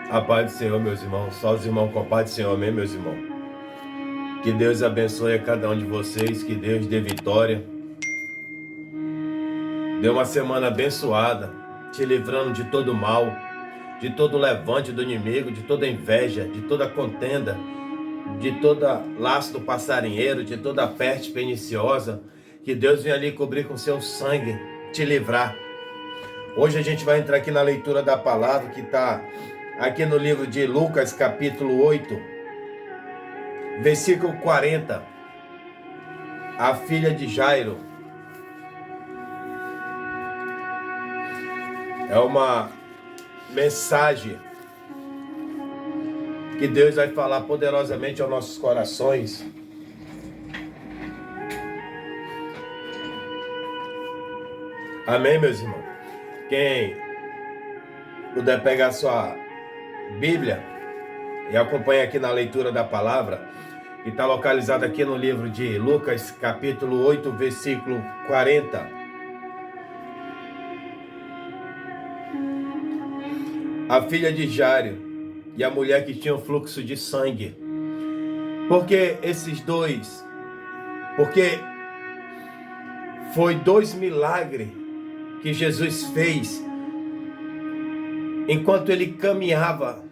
A paz do Senhor, meus irmãos. Só os irmãos com a paz do Senhor, amém, meus irmãos. Que Deus abençoe a cada um de vocês, que Deus dê vitória. Dê uma semana abençoada, te livrando de todo mal, de todo levante do inimigo, de toda inveja, de toda contenda, de toda laço do passarinheiro, de toda peste perniciosa. Que Deus venha ali cobrir com seu sangue, te livrar. Hoje a gente vai entrar aqui na leitura da palavra que está aqui no livro de Lucas, capítulo 8, versículo 40. A filha de Jairo. É uma mensagem que Deus vai falar poderosamente aos nossos corações. Amém, meus irmãos? Quem puder pegar sua Bíblia e acompanha aqui na leitura da palavra, que está localizada aqui no livro de Lucas, capítulo 8, versículo 40. A filha de Jairo e a mulher que tinha um fluxo de sangue. Porque esses dois? Porque foi 2 milagres que Jesus fez enquanto ele caminhava.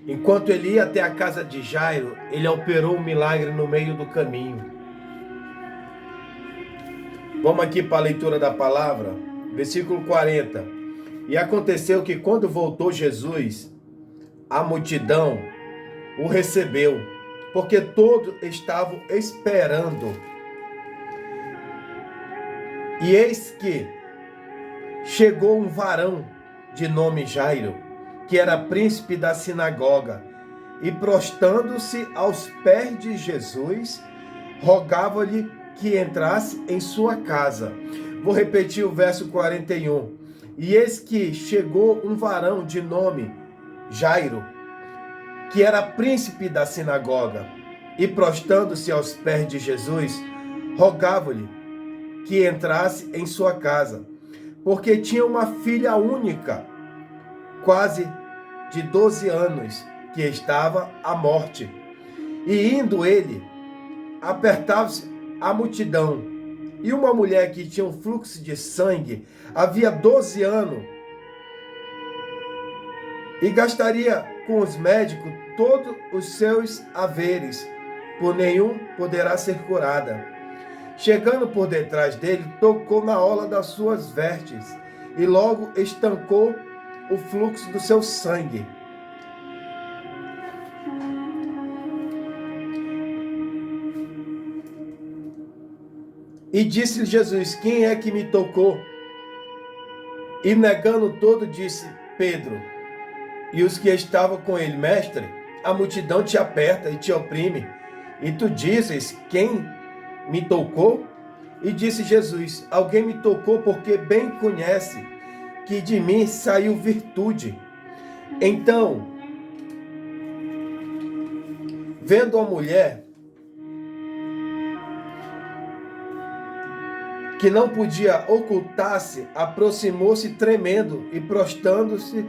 Enquanto ele ia até a casa de Jairo, ele operou um milagre no meio do caminho. Vamos aqui para a leitura da palavra, versículo 40. E aconteceu que quando voltou Jesus, a multidão o recebeu, porque todos estavam esperando. E eis que chegou um varão de nome Jairo, que era príncipe da sinagoga, e prostrando-se aos pés de Jesus, rogava-lhe que entrasse em sua casa. Vou repetir o verso 41. E eis que chegou um varão de nome Jairo, que era príncipe da sinagoga, e prostrando-se aos pés de Jesus, rogava-lhe que entrasse em sua casa, porque tinha uma filha única, quase de 12 anos, que estava à morte. E indo ele, apertava-se a multidão, e uma mulher que tinha um fluxo de sangue havia 12 anos, e gastaria com os médicos todos os seus haveres, por nenhum poderá ser curada. Chegando por detrás dele, tocou na orla das suas vestes, e logo estancou o fluxo do seu sangue. E disse-lhe Jesus: quem é que me tocou? E negando todo, disse Pedro e os que estavam com ele: mestre, a multidão te aperta e te oprime, e tu dizes: quem me tocou? E disse Jesus: alguém me tocou, porque bem conhece que de mim saiu virtude. Então, vendo a mulher que não podia ocultar-se, aproximou-se tremendo e prostrando-se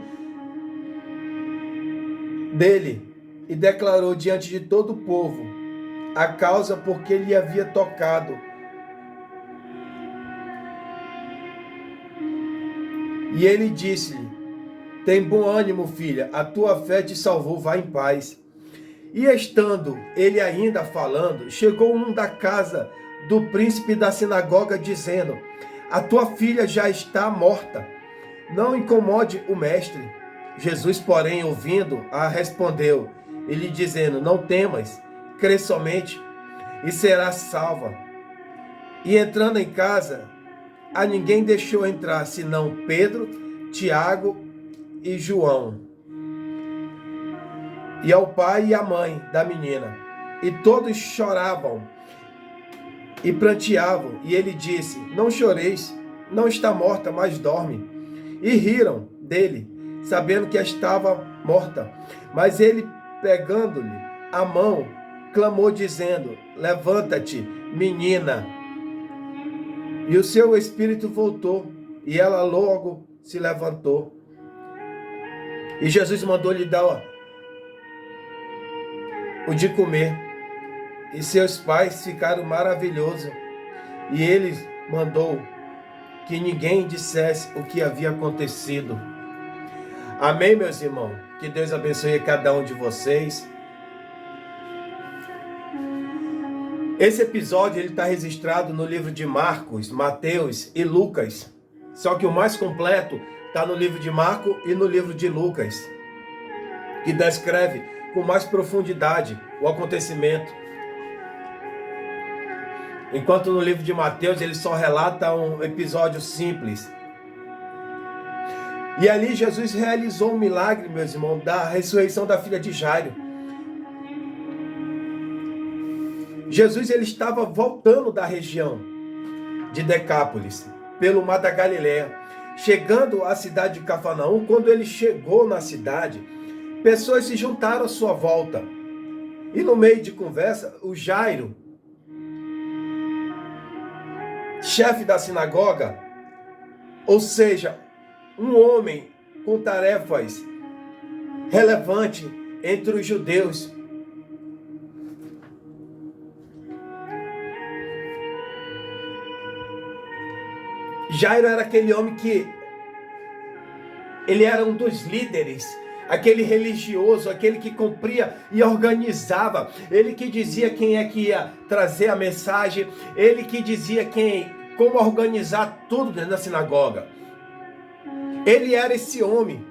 dele, e declarou diante de todo o povo a causa por que lhe havia tocado. E ele disse-lhe: tem bom ânimo, filha, a tua fé te salvou, vá em paz. E estando ele ainda falando, chegou um da casa do príncipe da sinagoga, dizendo: a tua filha já está morta, não incomode o mestre. Jesus, porém, ouvindo-a, respondeu, e lhe dizendo: não temas, crê somente, e serás salva. E entrando em casa, a ninguém deixou entrar, senão Pedro, Tiago e João, e ao pai e à mãe da menina. E todos choravam e pranteavam. E ele disse: não choreis, não está morta, mas dorme. E riram dele, sabendo que estava morta. Mas ele, pegando-lhe a mão, clamou, dizendo: levanta-te, menina. E o seu espírito voltou, e ela logo se levantou. E Jesus mandou lhe dar o de comer. E seus pais ficaram maravilhosos. E ele mandou que ninguém dissesse o que havia acontecido. Amém, meus irmãos? Que Deus abençoe cada um de vocês. Esse episódio ele está registrado no livro de Marcos, Mateus e Lucas. Só que o mais completo está no livro de Marcos e no livro de Lucas, que descreve com mais profundidade o acontecimento. Enquanto no livro de Mateus ele só relata um episódio simples. E ali Jesus realizou um milagre, meus irmãos, da ressurreição da filha de Jairo. Jesus ele estava voltando da região de Decápolis, pelo mar da Galileia, chegando à cidade de Cafarnaum. Quando ele chegou na cidade, pessoas se juntaram à sua volta. E no meio de conversa, o Jairo, chefe da sinagoga, ou seja, um homem com tarefas relevantes entre os judeus, Jairo era aquele homem que ele era um dos líderes, aquele religioso, aquele que cumpria e organizava, ele que dizia quem é que ia trazer a mensagem, ele que dizia como organizar tudo dentro da sinagoga. Ele era esse homem,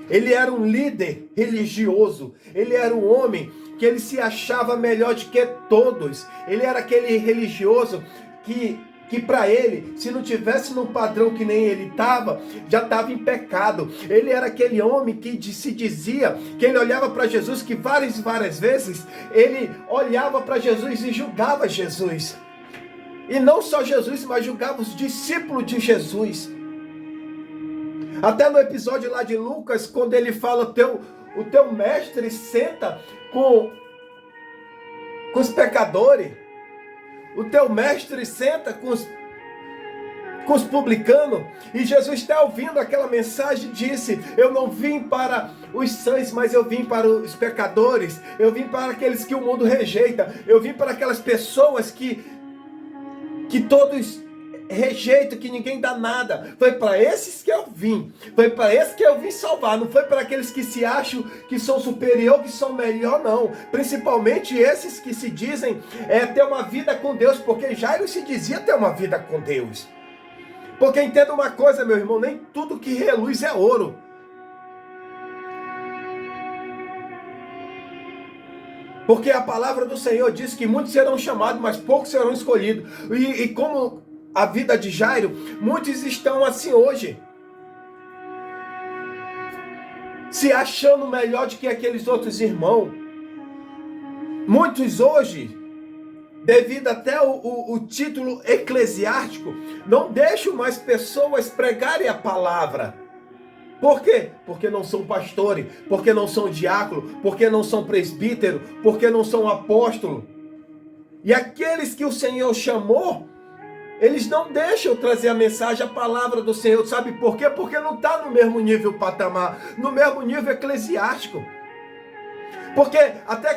ele era um líder religioso, ele era um homem que ele se achava melhor do que todos, ele era aquele religioso que para ele, se não tivesse num padrão que nem ele estava, já estava em pecado. Ele era aquele homem que se dizia, que ele olhava para Jesus, que várias vezes, ele olhava para Jesus e julgava Jesus. E não só Jesus, mas julgava os discípulos de Jesus. Até no episódio lá de Lucas, quando ele fala, o teu mestre senta com os pecadores, o teu mestre senta com os publicanos, e Jesus está ouvindo aquela mensagem, disse, eu não vim para os sãos, mas eu vim para os pecadores, eu vim para aqueles que o mundo rejeita, eu vim para aquelas pessoas que todos rejeitam, que ninguém dá nada. Foi para esses que eu vim, foi para esses que eu vim salvar, não foi para aqueles que se acham que são superior, que são melhor, não. Principalmente esses que se dizem ter uma vida com Deus, porque Jairo se dizia ter uma vida com Deus. Porque entenda uma coisa, meu irmão, nem tudo que reluz é ouro. Porque a palavra do Senhor diz que muitos serão chamados, mas poucos serão escolhidos. E como a vida de Jairo, muitos estão assim hoje, se achando melhor do que aqueles outros irmãos. Muitos hoje, devido até o título eclesiástico, não deixam mais pessoas pregarem a palavra. Por quê? Porque não são pastores, porque não são diáconos, porque não são presbíteros, porque não são apóstolos. E aqueles que o Senhor chamou, eles não deixam trazer a mensagem, a palavra do Senhor. Sabe por quê? Porque não está no mesmo nível patamar, no mesmo nível eclesiástico. Porque até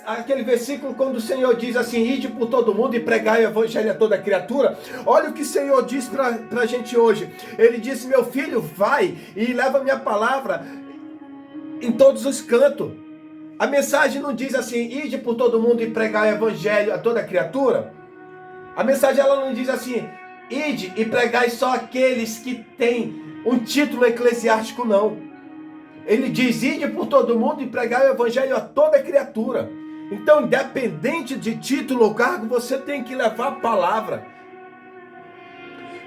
aquele versículo, quando o Senhor diz assim, ide por todo mundo e pregai o evangelho a toda criatura, olha o que o Senhor diz para a gente hoje. Ele disse, meu filho, vai e leva a minha palavra em todos os cantos. A mensagem não diz assim, ide por todo mundo e pregai o evangelho a toda criatura. A mensagem ela não diz assim, ide e pregai só aqueles que têm um título eclesiástico, não. Ele diz, ide por todo mundo e pregai o evangelho a toda criatura. Então, independente de título ou cargo, você tem que levar a palavra.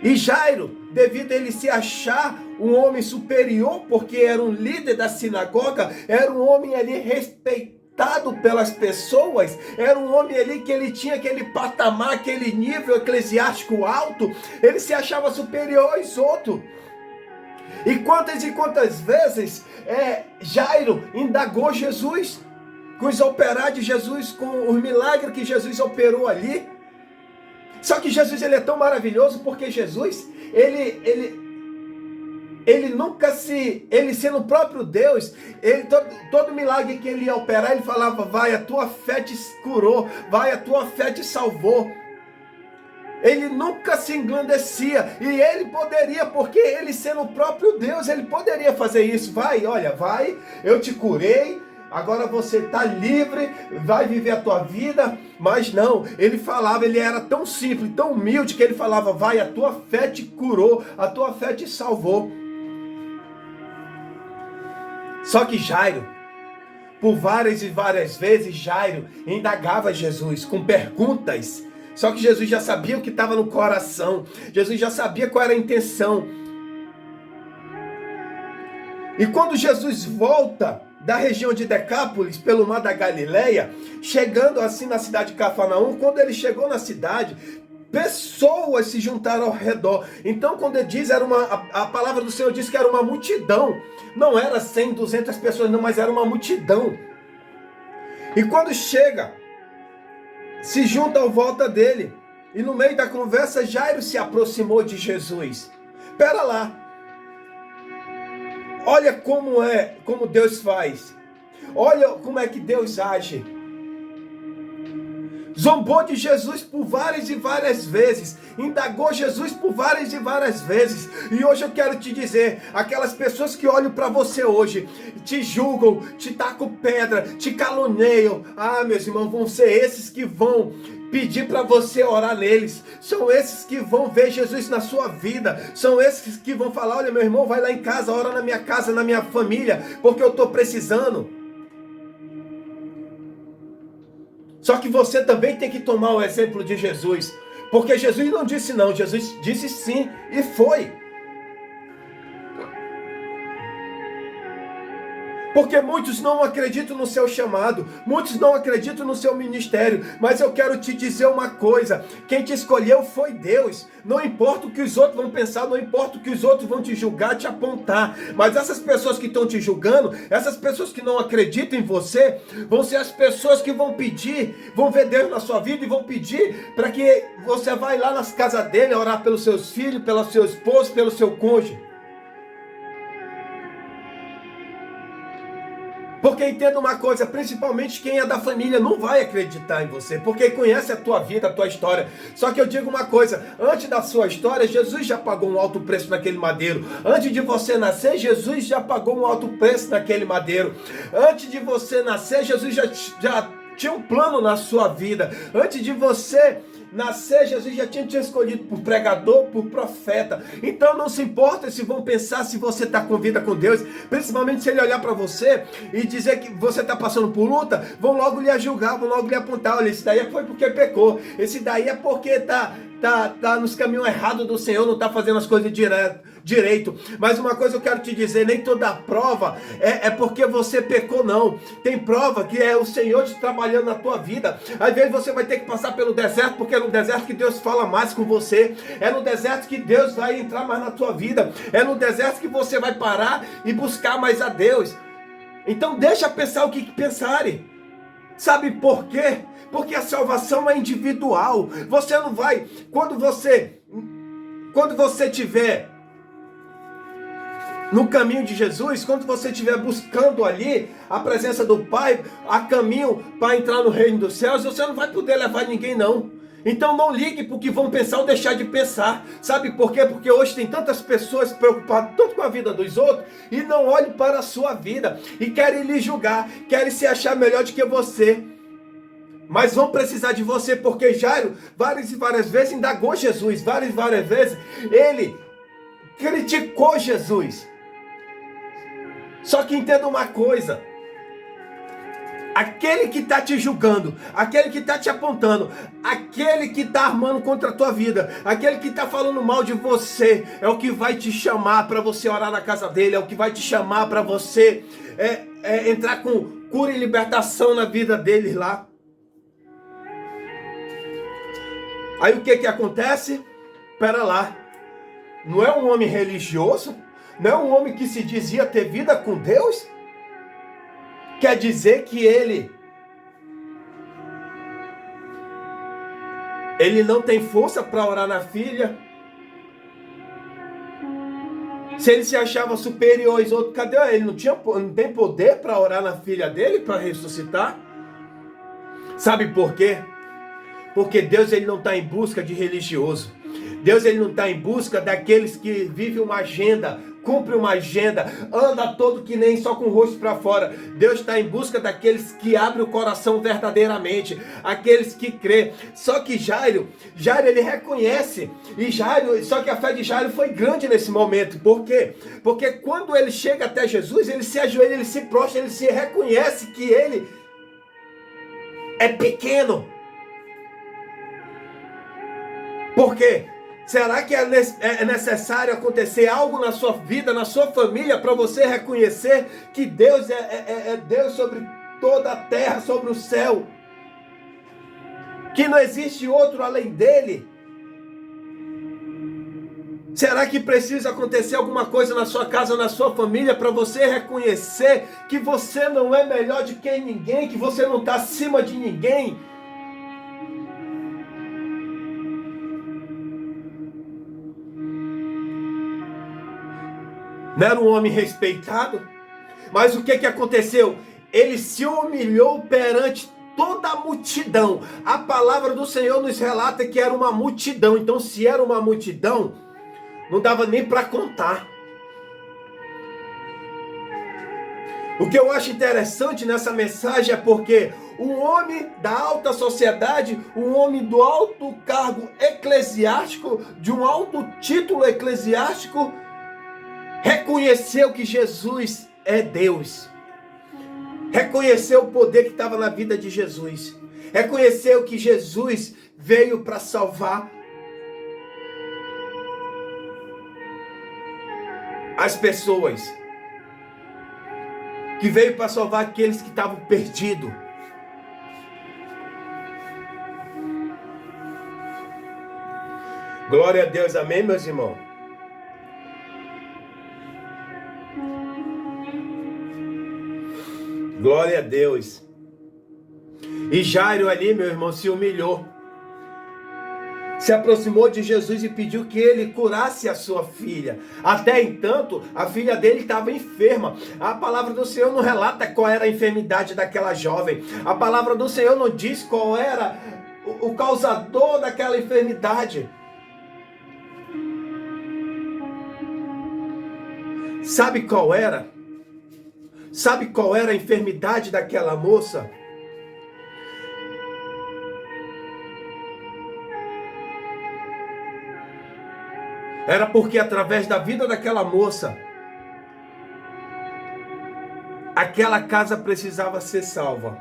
E Jairo, devido a ele se achar um homem superior, porque era um líder da sinagoga, era um homem ali respeitado pelas pessoas, era um homem ali que ele tinha aquele patamar, aquele nível eclesiástico alto, ele se achava superior aos outros. E quantas vezes Jairo indagou Jesus, com os operar de Jesus, com os milagres que Jesus operou ali. Só que Jesus ele é tão maravilhoso, porque Jesus, ele ele sendo o próprio Deus, todo milagre que ele ia operar, ele falava, vai, a tua fé te curou, vai, a tua fé te salvou. Ele nunca se engrandecia, e ele poderia, porque ele sendo o próprio Deus, ele poderia fazer isso. Vai, olha, vai, eu te curei, agora você está livre, vai viver a tua vida. Mas não, ele falava, ele era tão simples, tão humilde, que ele falava, vai, a tua fé te curou, a tua fé te salvou. Só que Jairo, por várias e várias vezes, Jairo indagava Jesus com perguntas. Só que Jesus já sabia o que estava no coração. Jesus já sabia qual era a intenção. E quando Jesus volta da região de Decápolis, pelo mar da Galileia, chegando assim na cidade de Cafarnaum, quando ele chegou na cidade, pessoas se juntaram ao redor. Então, quando ele diz, a palavra do Senhor diz que era uma multidão. Não era 100, 200 pessoas, não, mas era uma multidão. E quando chega, se junta ao volta dele. E no meio da conversa, Jairo se aproximou de Jesus. Pera lá. Olha como Deus faz. Olha como é que Deus age. Zombou de Jesus por várias e várias vezes. Indagou Jesus por várias e várias vezes. E hoje eu quero te dizer, aquelas pessoas que olham para você hoje, te julgam, te tacam pedra, te caluniam. Ah, meus irmãos, vão ser esses que vão pedir para você orar neles. São esses que vão ver Jesus na sua vida. São esses que vão falar, olha, meu irmão, vai lá em casa, ora na minha casa, na minha família, porque eu estou precisando. Só que você também tem que tomar o exemplo de Jesus. Porque Jesus não disse não, Jesus disse sim e foi. Porque muitos não acreditam no seu chamado, muitos não acreditam no seu ministério, mas eu quero te dizer uma coisa, quem te escolheu foi Deus. Não importa o que os outros vão pensar, não importa o que os outros vão te julgar, te apontar, mas essas pessoas que estão te julgando, essas pessoas que não acreditam em você, vão ser as pessoas que vão pedir, vão ver Deus na sua vida e vão pedir para que você vá lá nas casas dele, orar pelos seus filhos, pelo seu esposo, pelo seu cônjuge. Porque entenda uma coisa, principalmente quem é da família não vai acreditar em você, porque conhece a tua vida, a tua história. Só que eu digo uma coisa, antes da sua história, Jesus já pagou um alto preço naquele madeiro. Antes de você nascer, Jesus já pagou um alto preço naquele madeiro. Antes de você nascer, Jesus já tinha um plano na sua vida. Antes de você nascer, Jesus já tinha te escolhido por pregador, por profeta. Então não se importa se vão pensar se você está com vida com Deus, principalmente se ele olhar para você e dizer que você está passando por luta, vão logo lhe julgar, vão logo lhe apontar, olha, esse daí foi porque pecou, esse daí é porque tá nos caminhos errados do Senhor, não está fazendo as coisas direito. Mas uma coisa eu quero te dizer, nem toda prova é porque você pecou, não. Tem prova que é o Senhor te trabalhando na tua vida. Às vezes você vai ter que passar pelo deserto, porque é no deserto que Deus fala mais com você. É no deserto que Deus vai entrar mais na tua vida. É no deserto que você vai parar e buscar mais a Deus. Então deixa pensar o que pensarem. Sabe por quê? Porque a salvação é individual. Você não vai, quando você estiver no caminho de Jesus, quando você estiver buscando ali a presença do Pai, a caminho para entrar no reino dos céus, você não vai poder levar ninguém, não. Então não ligue para o que vão pensar ou deixar de pensar. Sabe por quê? Porque hoje tem tantas pessoas preocupadas tanto com a vida dos outros e não olham para a sua vida e querem lhe julgar, querem se achar melhor do que você. Mas vão precisar de você, porque Jairo várias e várias vezes indagou Jesus, várias e várias vezes ele criticou Jesus. Só que entenda uma coisa, aquele que está te julgando, aquele que está te apontando, aquele que está armando contra a tua vida, aquele que está falando mal de você, é o que vai te chamar para você orar na casa dele, é o que vai te chamar para você entrar com cura e libertação na vida dele lá. Aí o que acontece? Pera lá, não é um homem religioso? Não é um homem que se dizia ter vida com Deus? Quer dizer que ele não tem força para orar na filha? Se ele se achava superior aos outros, cadê ele? Não tem poder para orar na filha dele, para ressuscitar? Sabe por quê? Porque Deus ele não está em busca de religioso. Deus ele não está em busca daqueles que vivem uma agenda, cumpre uma agenda, anda todo que nem só com o rosto para fora. Deus está em busca daqueles que abrem o coração verdadeiramente, aqueles que crê. Só que Jairo ele reconhece, só que a fé de Jairo foi grande nesse momento. Por quê? Porque quando ele chega até Jesus, ele se ajoelha, ele se prostra, ele se reconhece que ele é pequeno. Por quê? Será que é necessário acontecer algo na sua vida, na sua família, para você reconhecer que Deus é Deus sobre toda a terra, sobre o céu? Que não existe outro além dele? Será que precisa acontecer alguma coisa na sua casa, na sua família, para você reconhecer que você não é melhor de que ninguém, que você não está acima de ninguém? Não era um homem respeitado? Mas o que aconteceu? Ele se humilhou perante toda a multidão. A palavra do Senhor nos relata que era uma multidão. Então, se era uma multidão, não dava nem para contar. O que eu acho interessante nessa mensagem é porque um homem da alta sociedade, um homem do alto cargo eclesiástico, de um alto título eclesiástico, reconheceu que Jesus é Deus. Reconheceu o poder que estava na vida de Jesus. Reconheceu que Jesus veio para salvar as pessoas. Que veio para salvar aqueles que estavam perdidos. Glória a Deus, amém, meus irmãos? Glória a Deus. E Jairo ali, meu irmão, se humilhou. Se aproximou de Jesus e pediu que ele curasse a sua filha. Até então, a filha dele estava enferma. A palavra do Senhor não relata qual era a enfermidade daquela jovem. A palavra do Senhor não diz qual era o causador daquela enfermidade. Sabe qual era? Sabe qual era a enfermidade daquela moça? Era porque através da vida daquela moça, aquela casa precisava ser salva.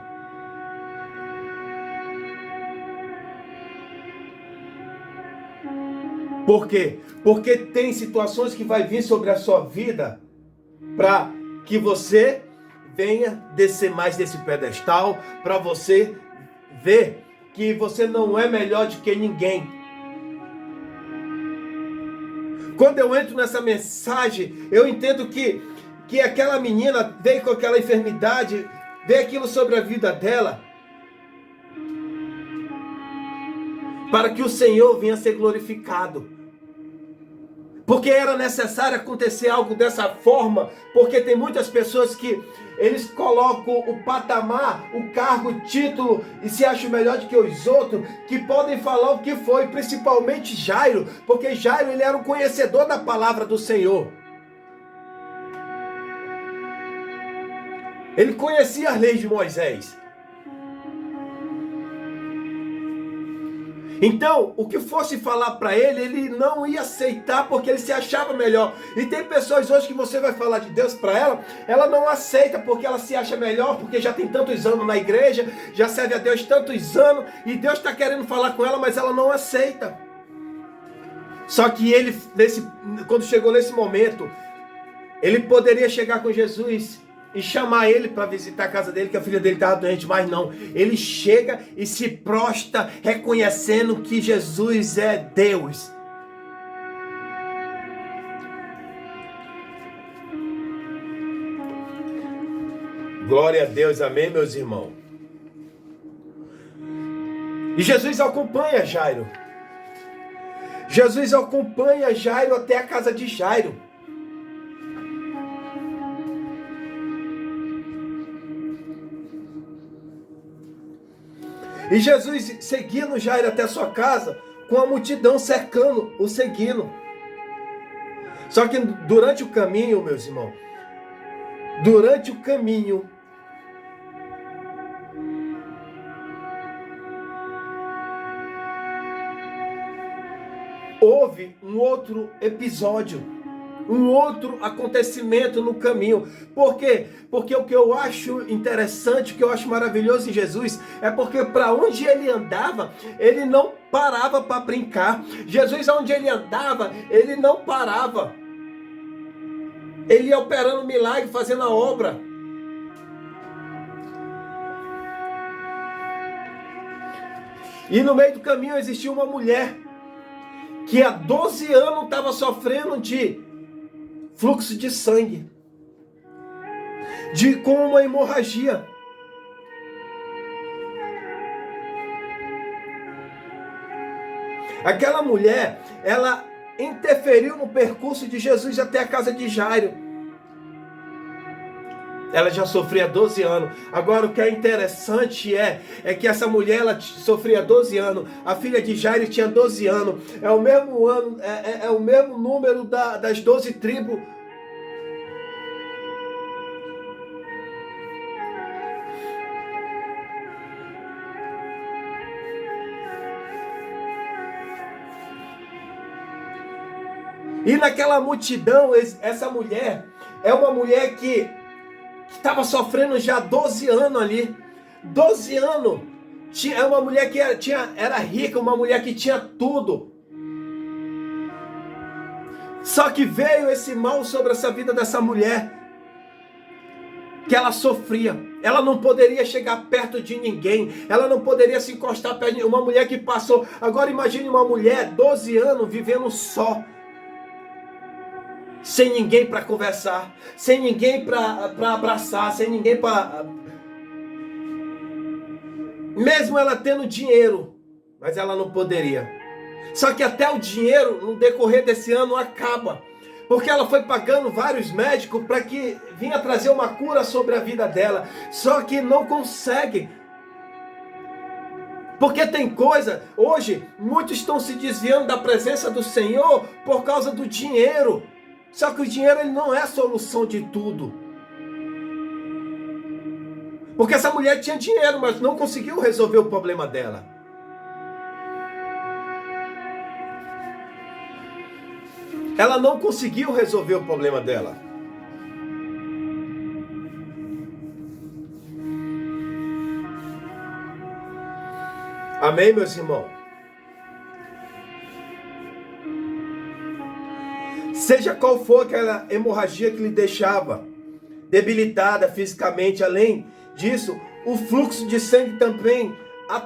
Por quê? Porque tem situações que vai vir sobre a sua vida para que você venha descer mais desse pedestal, para você ver que você não é melhor do que ninguém. Quando eu entro nessa mensagem, eu entendo que aquela menina veio com aquela enfermidade, veio aquilo sobre a vida dela, para que o Senhor venha ser glorificado. Porque era necessário acontecer algo dessa forma, porque tem muitas pessoas que eles colocam o patamar, o cargo, o título e se acham melhor do que os outros, que podem falar o que foi, principalmente Jairo, porque Jairo ele era um conhecedor da palavra do Senhor. Ele conhecia as leis de Moisés. Então, o que fosse falar para ele, ele não ia aceitar porque ele se achava melhor. E tem pessoas hoje que você vai falar de Deus para ela não aceita porque ela se acha melhor, porque já tem tantos anos na igreja, já serve a Deus tantos anos, e Deus está querendo falar com ela, mas ela não aceita. Só que ele, quando chegou nesse momento, ele poderia chegar com Jesus e chamar ele para visitar a casa dele, que a filha dele estava doente, mas não. Ele chega e se prostra reconhecendo que Jesus é Deus. Glória a Deus, amém, meus irmãos? E Jesus acompanha Jairo. Jesus acompanha Jairo até a casa de Jairo. E Jesus seguindo Jairo até sua casa, com a multidão cercando, o seguindo. Só que durante o caminho, meus irmãos, durante o caminho, houve um outro episódio, um outro acontecimento no caminho. Por quê? Porque o que eu acho interessante, o que eu acho maravilhoso em Jesus, é porque para onde ele andava, ele não parava para brincar. Jesus, onde ele andava, ele não parava. Ele ia operando milagre, fazendo a obra. E no meio do caminho existia uma mulher que há 12 anos estava sofrendo de fluxo de sangue, com uma hemorragia. Aquela mulher, ela interferiu no percurso de Jesus até a casa de Jairo. Ela já sofria 12 anos. Agora o que é interessante é que essa mulher, ela sofria 12 anos. A filha de Jairo tinha 12 anos. É o mesmo ano, é o mesmo número das 12 tribos. E naquela multidão, essa mulher é uma mulher que estava sofrendo já 12 anos ali. 12 anos. É uma mulher que era rica, uma mulher que tinha tudo. Só que veio esse mal sobre essa vida dessa mulher, que ela sofria. Ela não poderia chegar perto de ninguém. Ela não poderia se encostar perto de uma mulher que passou. Agora imagine uma mulher, 12 anos, vivendo só. Sem ninguém para conversar, sem ninguém para abraçar, sem ninguém para... Mesmo ela tendo dinheiro, mas ela não poderia. Só que até o dinheiro, no decorrer desse ano, acaba. Porque ela foi pagando vários médicos para que vinha trazer uma cura sobre a vida dela. Só que não consegue. Porque tem coisa, hoje, muitos estão se desviando da presença do Senhor por causa do dinheiro. Só que o dinheiro, ele não é a solução de tudo. Porque essa mulher tinha dinheiro, mas não conseguiu resolver o problema dela. Ela não conseguiu resolver o problema dela. Amém, meus irmãos? Seja qual for aquela hemorragia que lhe deixava debilitada fisicamente, além disso, o fluxo de sangue também a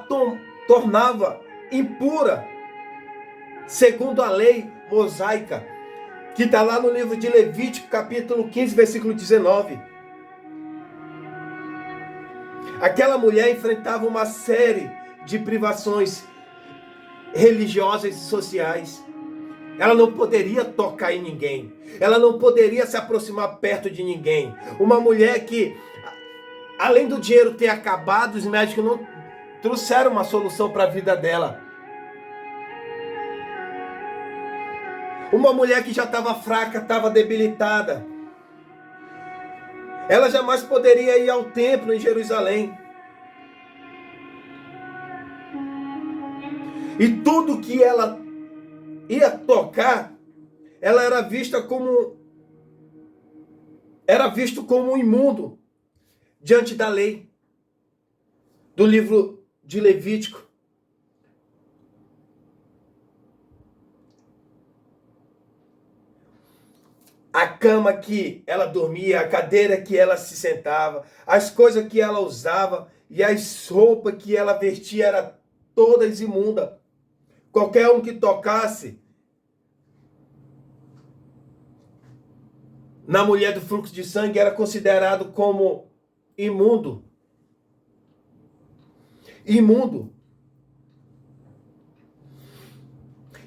tornava impura, segundo a lei mosaica, que está lá no livro de Levítico, capítulo 15, versículo 19. Aquela mulher enfrentava uma série de privações religiosas e sociais. Ela não poderia tocar em ninguém. Ela não poderia se aproximar perto de ninguém. Uma mulher que, além do dinheiro ter acabado, os médicos não trouxeram uma solução para a vida dela. Uma mulher que já estava fraca, estava debilitada. Ela jamais poderia ir ao templo em Jerusalém. E tudo que ela ia tocar, ela era vista como... Era visto como imundo diante da lei. Do livro de Levítico. A cama que ela dormia, a cadeira que ela se sentava, as coisas que ela usava e as roupas que ela vestia eram todas imundas. Qualquer um que tocasse na mulher do fluxo de sangue era considerado como imundo. Imundo.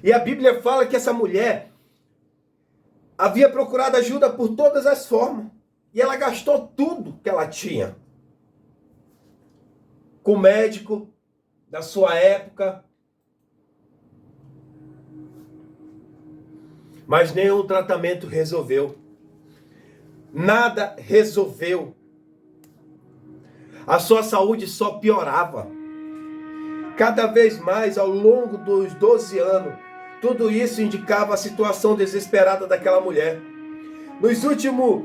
E a Bíblia fala que essa mulher havia procurado ajuda por todas as formas. E ela gastou tudo que ela tinha. Com médico, da sua época, mas nenhum tratamento resolveu. Nada resolveu. A sua saúde só piorava. Cada vez mais, ao longo dos 12 anos, tudo isso indicava a situação desesperada daquela mulher. Nos últimos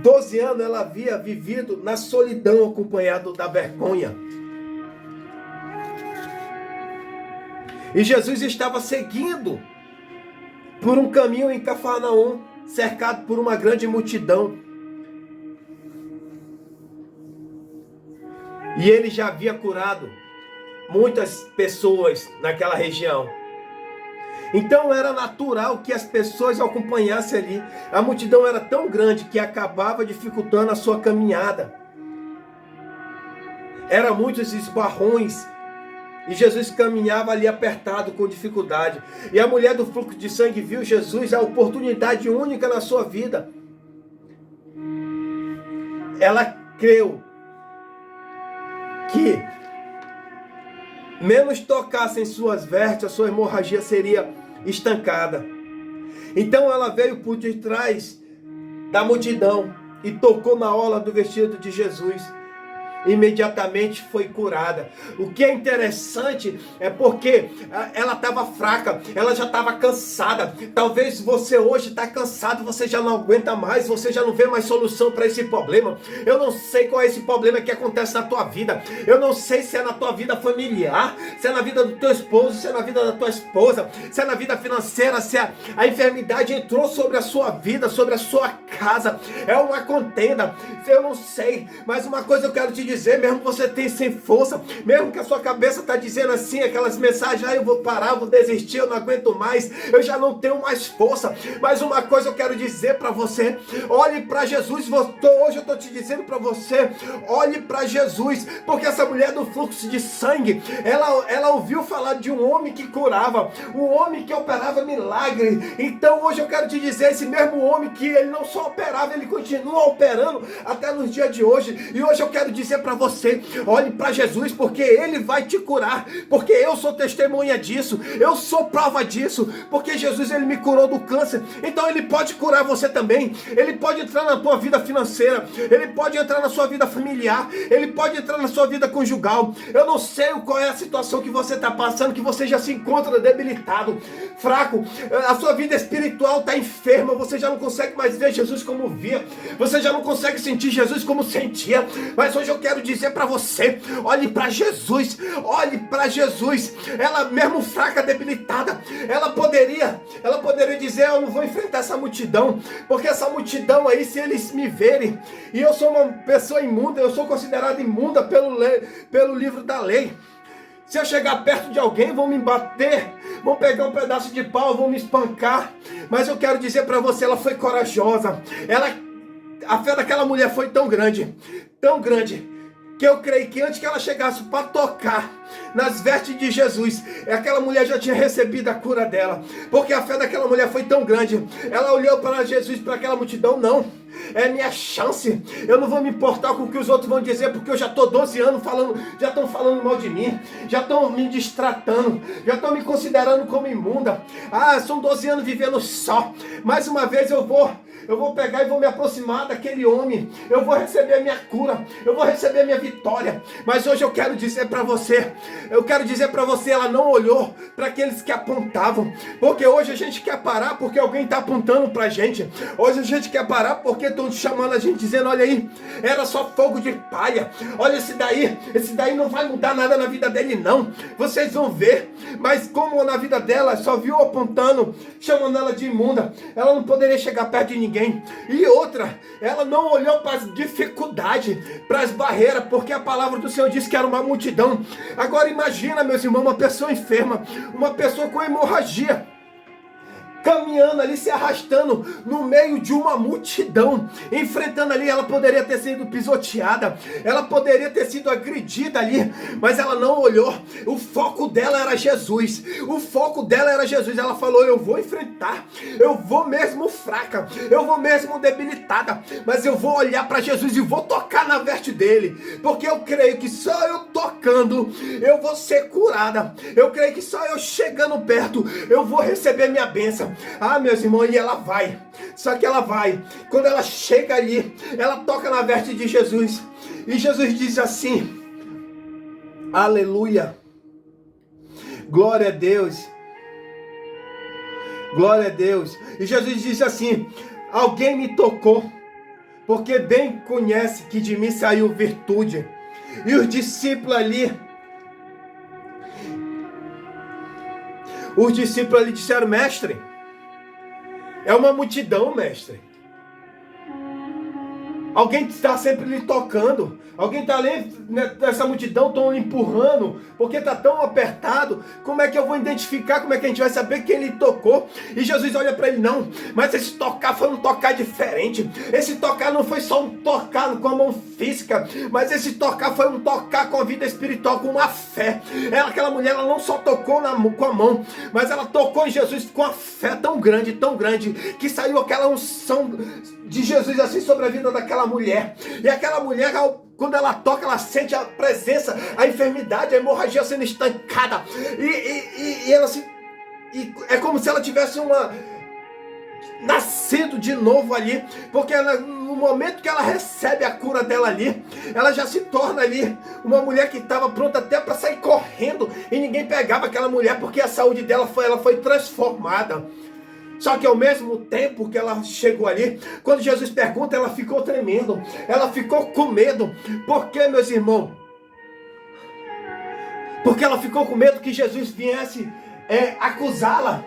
12 anos, ela havia vivido na solidão, acompanhado da vergonha. E Jesus estava seguindo por um caminho em Cafarnaum, cercado por uma grande multidão. E ele já havia curado muitas pessoas naquela região. Então era natural que as pessoas o acompanhassem ali. A multidão era tão grande que acabava dificultando a sua caminhada. Eram muitos esbarrões. E Jesus caminhava ali apertado, com dificuldade. E a mulher do fluxo de sangue viu Jesus, a oportunidade única na sua vida. Ela creu que menos tocassem suas vestes, a sua hemorragia seria estancada. Então ela veio por detrás da multidão e tocou na orla do vestido de Jesus. Imediatamente foi curada. O que é interessante é porque ela estava fraca, ela já estava cansada. Talvez você hoje está cansado, você já não aguenta mais, você já não vê mais solução para esse problema. Eu não sei qual é esse problema que acontece na tua vida. Eu não sei se é na tua vida familiar, se é na vida do teu esposo, se é na vida da tua esposa, se é na vida financeira, se a enfermidade entrou sobre a sua vida, sobre a sua casa. É uma contenda, eu não sei, mas uma coisa eu quero te dizer, mesmo que você tenha sem força, mesmo que a sua cabeça está dizendo assim, aquelas mensagens, eu vou parar, vou desistir, eu não aguento mais, eu já não tenho mais força, mas uma coisa eu quero dizer para você, olhe para Jesus. Hoje eu estou te dizendo para você, olhe para Jesus, porque essa mulher do fluxo de sangue, ela ouviu falar de um homem que curava, um homem que operava milagre. Então hoje eu quero te dizer, esse mesmo homem que ele não só operava, ele continua operando até nos dias de hoje. E hoje eu quero dizer para você, olhe para Jesus, porque ele vai te curar, porque eu sou testemunha disso, eu sou prova disso, porque Jesus ele me curou do câncer, então ele pode curar você também. Ele pode entrar na tua vida financeira, ele pode entrar na sua vida familiar, ele pode entrar na sua vida conjugal. Eu não sei qual é a situação que você está passando, que você já se encontra debilitado, fraco, a sua vida espiritual está enferma, você já não consegue mais ver Jesus como via, você já não consegue sentir Jesus como sentia. Mas hoje eu quero dizer para você, olhe para Jesus, olhe para Jesus. Ela mesmo fraca, debilitada, ela poderia dizer, eu não vou enfrentar essa multidão, porque essa multidão aí, se eles me verem, e eu sou uma pessoa imunda, eu sou considerada imunda pelo livro da lei. Se eu chegar perto de alguém, vão me bater, vão pegar um pedaço de pau, vão me espancar. Mas eu quero dizer para você, ela foi corajosa. A fé daquela mulher foi tão grande, que eu creio que antes que ela chegasse para tocar nas vestes de Jesus, aquela mulher já tinha recebido a cura dela, porque a fé daquela mulher foi tão grande. Ela olhou para Jesus, para aquela multidão, não, é minha chance, eu não vou me importar com o que os outros vão dizer, porque eu já estou 12 anos falando, já estão falando mal de mim, já estão me destratando, já estão me considerando como imunda. São 12 anos vivendo só, mais uma vez eu vou pegar e vou me aproximar daquele homem, eu vou receber a minha cura, eu vou receber a minha vitória. Mas hoje eu quero dizer para você, ela não olhou para aqueles que apontavam, porque hoje a gente quer parar porque alguém está apontando para a gente, hoje a gente quer parar porque estão chamando a gente, dizendo, olha aí, era só fogo de palha, olha esse daí não vai mudar nada na vida dele não, vocês vão ver. Mas como na vida dela só viu apontando, chamando ela de imunda, ela não poderia chegar perto de ninguém. E outra, ela não olhou para as dificuldades, para as barreiras, porque a palavra do Senhor diz que era uma multidão. Agora imagina, meus irmãos, uma pessoa enferma, uma pessoa com hemorragia, caminhando ali, se arrastando no meio de uma multidão, enfrentando ali. Ela poderia ter sido pisoteada, ela poderia ter sido agredida ali, mas ela não olhou. O foco dela era Jesus, o foco dela era Jesus. Ela falou: eu vou enfrentar, eu vou mesmo fraca, eu vou mesmo debilitada, mas eu vou olhar para Jesus e vou tocar na veste dele, porque eu creio que só eu tocando eu vou ser curada. Eu creio que só eu chegando perto eu vou receber minha bênção. Ah, meus irmãos, e ela vai. Só que ela vai. Quando ela chega ali, ela toca na veste de Jesus. E Jesus diz assim: aleluia. Glória a Deus. Glória a Deus. E Jesus diz assim: alguém me tocou, porque bem conhece que de mim saiu virtude. E os discípulos ali disseram: mestre, é uma multidão, mestre. Alguém está sempre lhe tocando. Alguém está ali nessa multidão, estão lhe empurrando, porque está tão apertado. Como é que eu vou identificar? Como é que a gente vai saber quem lhe tocou? E Jesus olha para ele: não, mas esse tocar foi um tocar diferente. Esse tocar não foi só um tocar com a mão física, mas esse tocar foi um tocar com a vida espiritual, com a fé. Aquela mulher, ela não só tocou com a mão, mas ela tocou em Jesus com a fé tão grande, que saiu aquela unção de Jesus assim sobre a vida daquela mulher. E aquela mulher, quando ela toca, ela sente a presença, a enfermidade, a hemorragia sendo estancada. E ela assim, é como se ela tivesse nascido de novo ali, porque no momento que ela recebe a cura dela ali, ela já se torna ali uma mulher que estava pronta até para sair correndo, e ninguém pegava aquela mulher, porque a saúde dela ela foi transformada. Só que ao mesmo tempo que ela chegou ali, quando Jesus pergunta, ela ficou tremendo, ela ficou com medo. Por quê, meus irmãos? Porque ela ficou com medo que Jesus viesse acusá-la.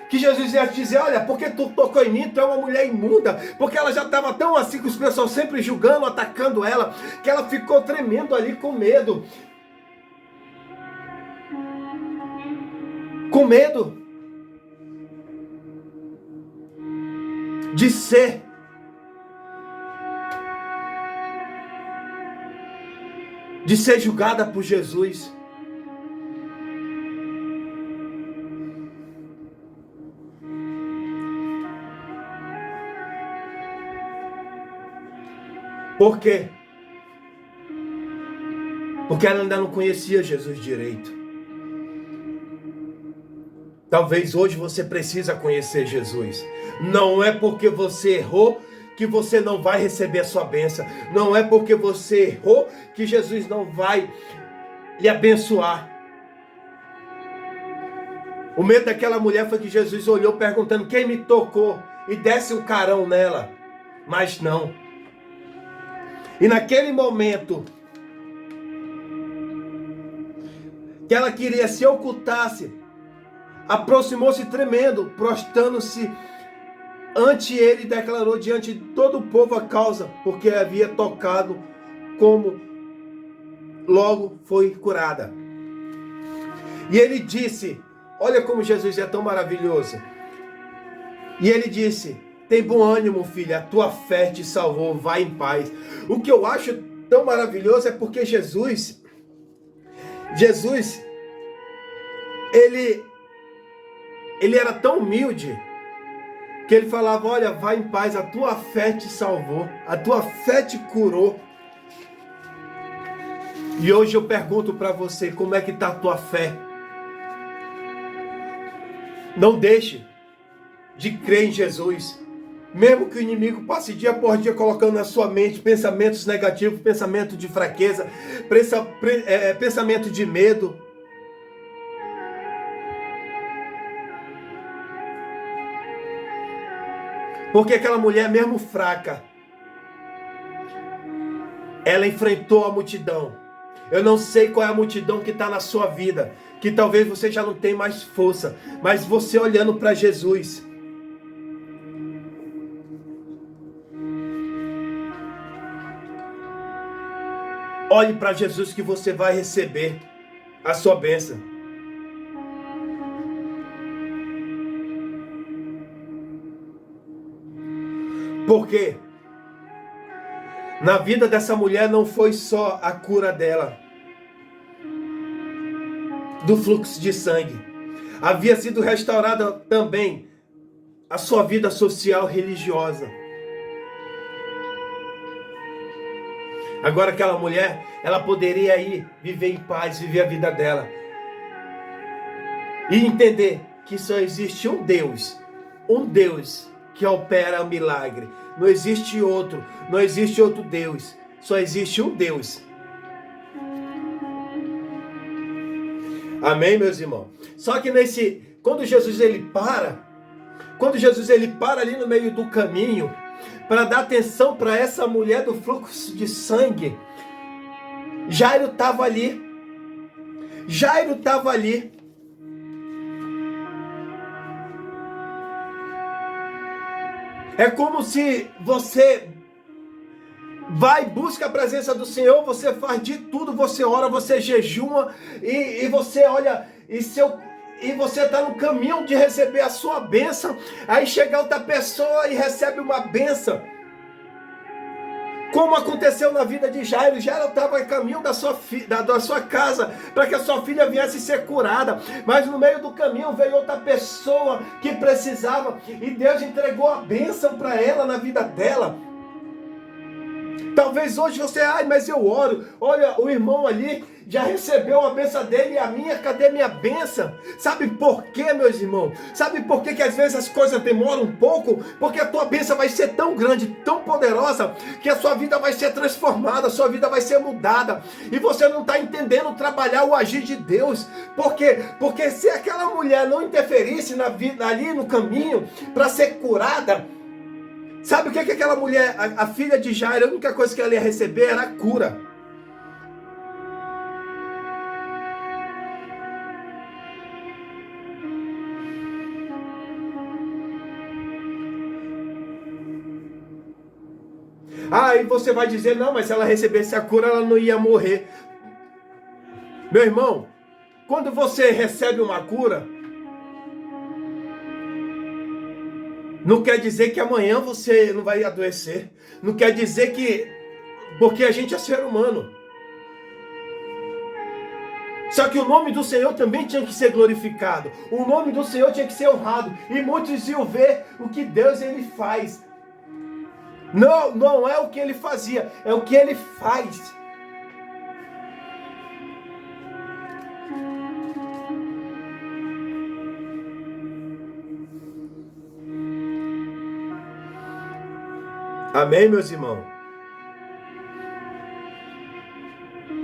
Que Jesus ia dizer: olha, porque tu tocou em mim, tu é uma mulher imunda. Porque ela já estava tão assim, com os pessoal sempre julgando, atacando ela, que ela ficou tremendo ali com medo. Com medo de ser julgada por Jesus. Por quê? Porque ela ainda não conhecia Jesus direito. Talvez hoje você precisa conhecer Jesus. Não é porque você errou que você não vai receber a sua bênção. Não é porque você errou que Jesus não vai lhe abençoar. O medo daquela mulher foi que Jesus olhou perguntando: quem me tocou? E desse um carão nela. Mas não. E naquele momento que ela queria se ocultar-se, aproximou-se tremendo, prostrando-se ante ele, e declarou diante de todo o povo a causa, porque havia tocado, como logo foi curada. E ele disse: olha como Jesus é tão maravilhoso. E ele disse: tem bom ânimo, filha, a tua fé te salvou, vai em paz. O que eu acho tão maravilhoso é porque Jesus, ele era tão humilde, que ele falava: olha, vai em paz, a tua fé te salvou, a tua fé te curou. E hoje eu pergunto para você: como é que está a tua fé? Não deixe de crer em Jesus, mesmo que o inimigo passe dia por dia colocando na sua mente pensamentos negativos, pensamento de fraqueza, pensamento de medo. Porque aquela mulher, mesmo fraca, ela enfrentou a multidão. Eu não sei qual é a multidão que está na sua vida, que talvez você já não tenha mais força, mas você olhando para Jesus, olhe para Jesus que você vai receber a sua bênção. Por quê? Na vida dessa mulher não foi só a cura dela, do fluxo de sangue. Havia sido restaurada também a sua vida social religiosa. Agora aquela mulher, ela poderia ir viver em paz, viver a vida dela. E entender que só existe um Deus que opera o milagre. Não existe outro Deus. Só existe um Deus. Amém, meus irmãos? Só que quando Jesus ele para ali no meio do caminho, para dar atenção para essa mulher do fluxo de sangue, Jairo estava ali. É como se você vai, busca a presença do Senhor, você faz de tudo, você ora, você jejuma, e você olha, e você está no caminho de receber a sua bênção, aí chega outra pessoa e recebe uma bênção. Como aconteceu na vida de Jairo. Jairo estava em caminho da sua casa, para que a sua filha viesse ser curada. Mas no meio do caminho veio outra pessoa que precisava, e Deus entregou a bênção para ela na vida dela. Talvez hoje você, mas eu oro. Olha, o irmão ali já recebeu a bênção dele, e a minha, cadê minha bênção? Sabe por quê, meus irmãos? Sabe por quê que às vezes as coisas demoram um pouco? Porque a tua bênção vai ser tão grande, tão poderosa, que a sua vida vai ser transformada, a sua vida vai ser mudada. E você não está entendendo trabalhar o agir de Deus. Por quê? Porque se aquela mulher não interferisse na vida, ali no caminho, para ser curada, sabe o que aquela mulher, a filha de Jairo, a única coisa que ela ia receber era a cura. Aí você vai dizer, não, mas se ela recebesse a cura, ela não ia morrer. Meu irmão, quando você recebe uma cura, não quer dizer que amanhã você não vai adoecer. Não quer dizer que... Porque a gente é ser humano. Só que o nome do Senhor também tinha que ser glorificado. O nome do Senhor tinha que ser honrado. E muitos iam ver o que Deus ele faz. Não é o que ele fazia, é o que ele faz. Amém, meus irmãos?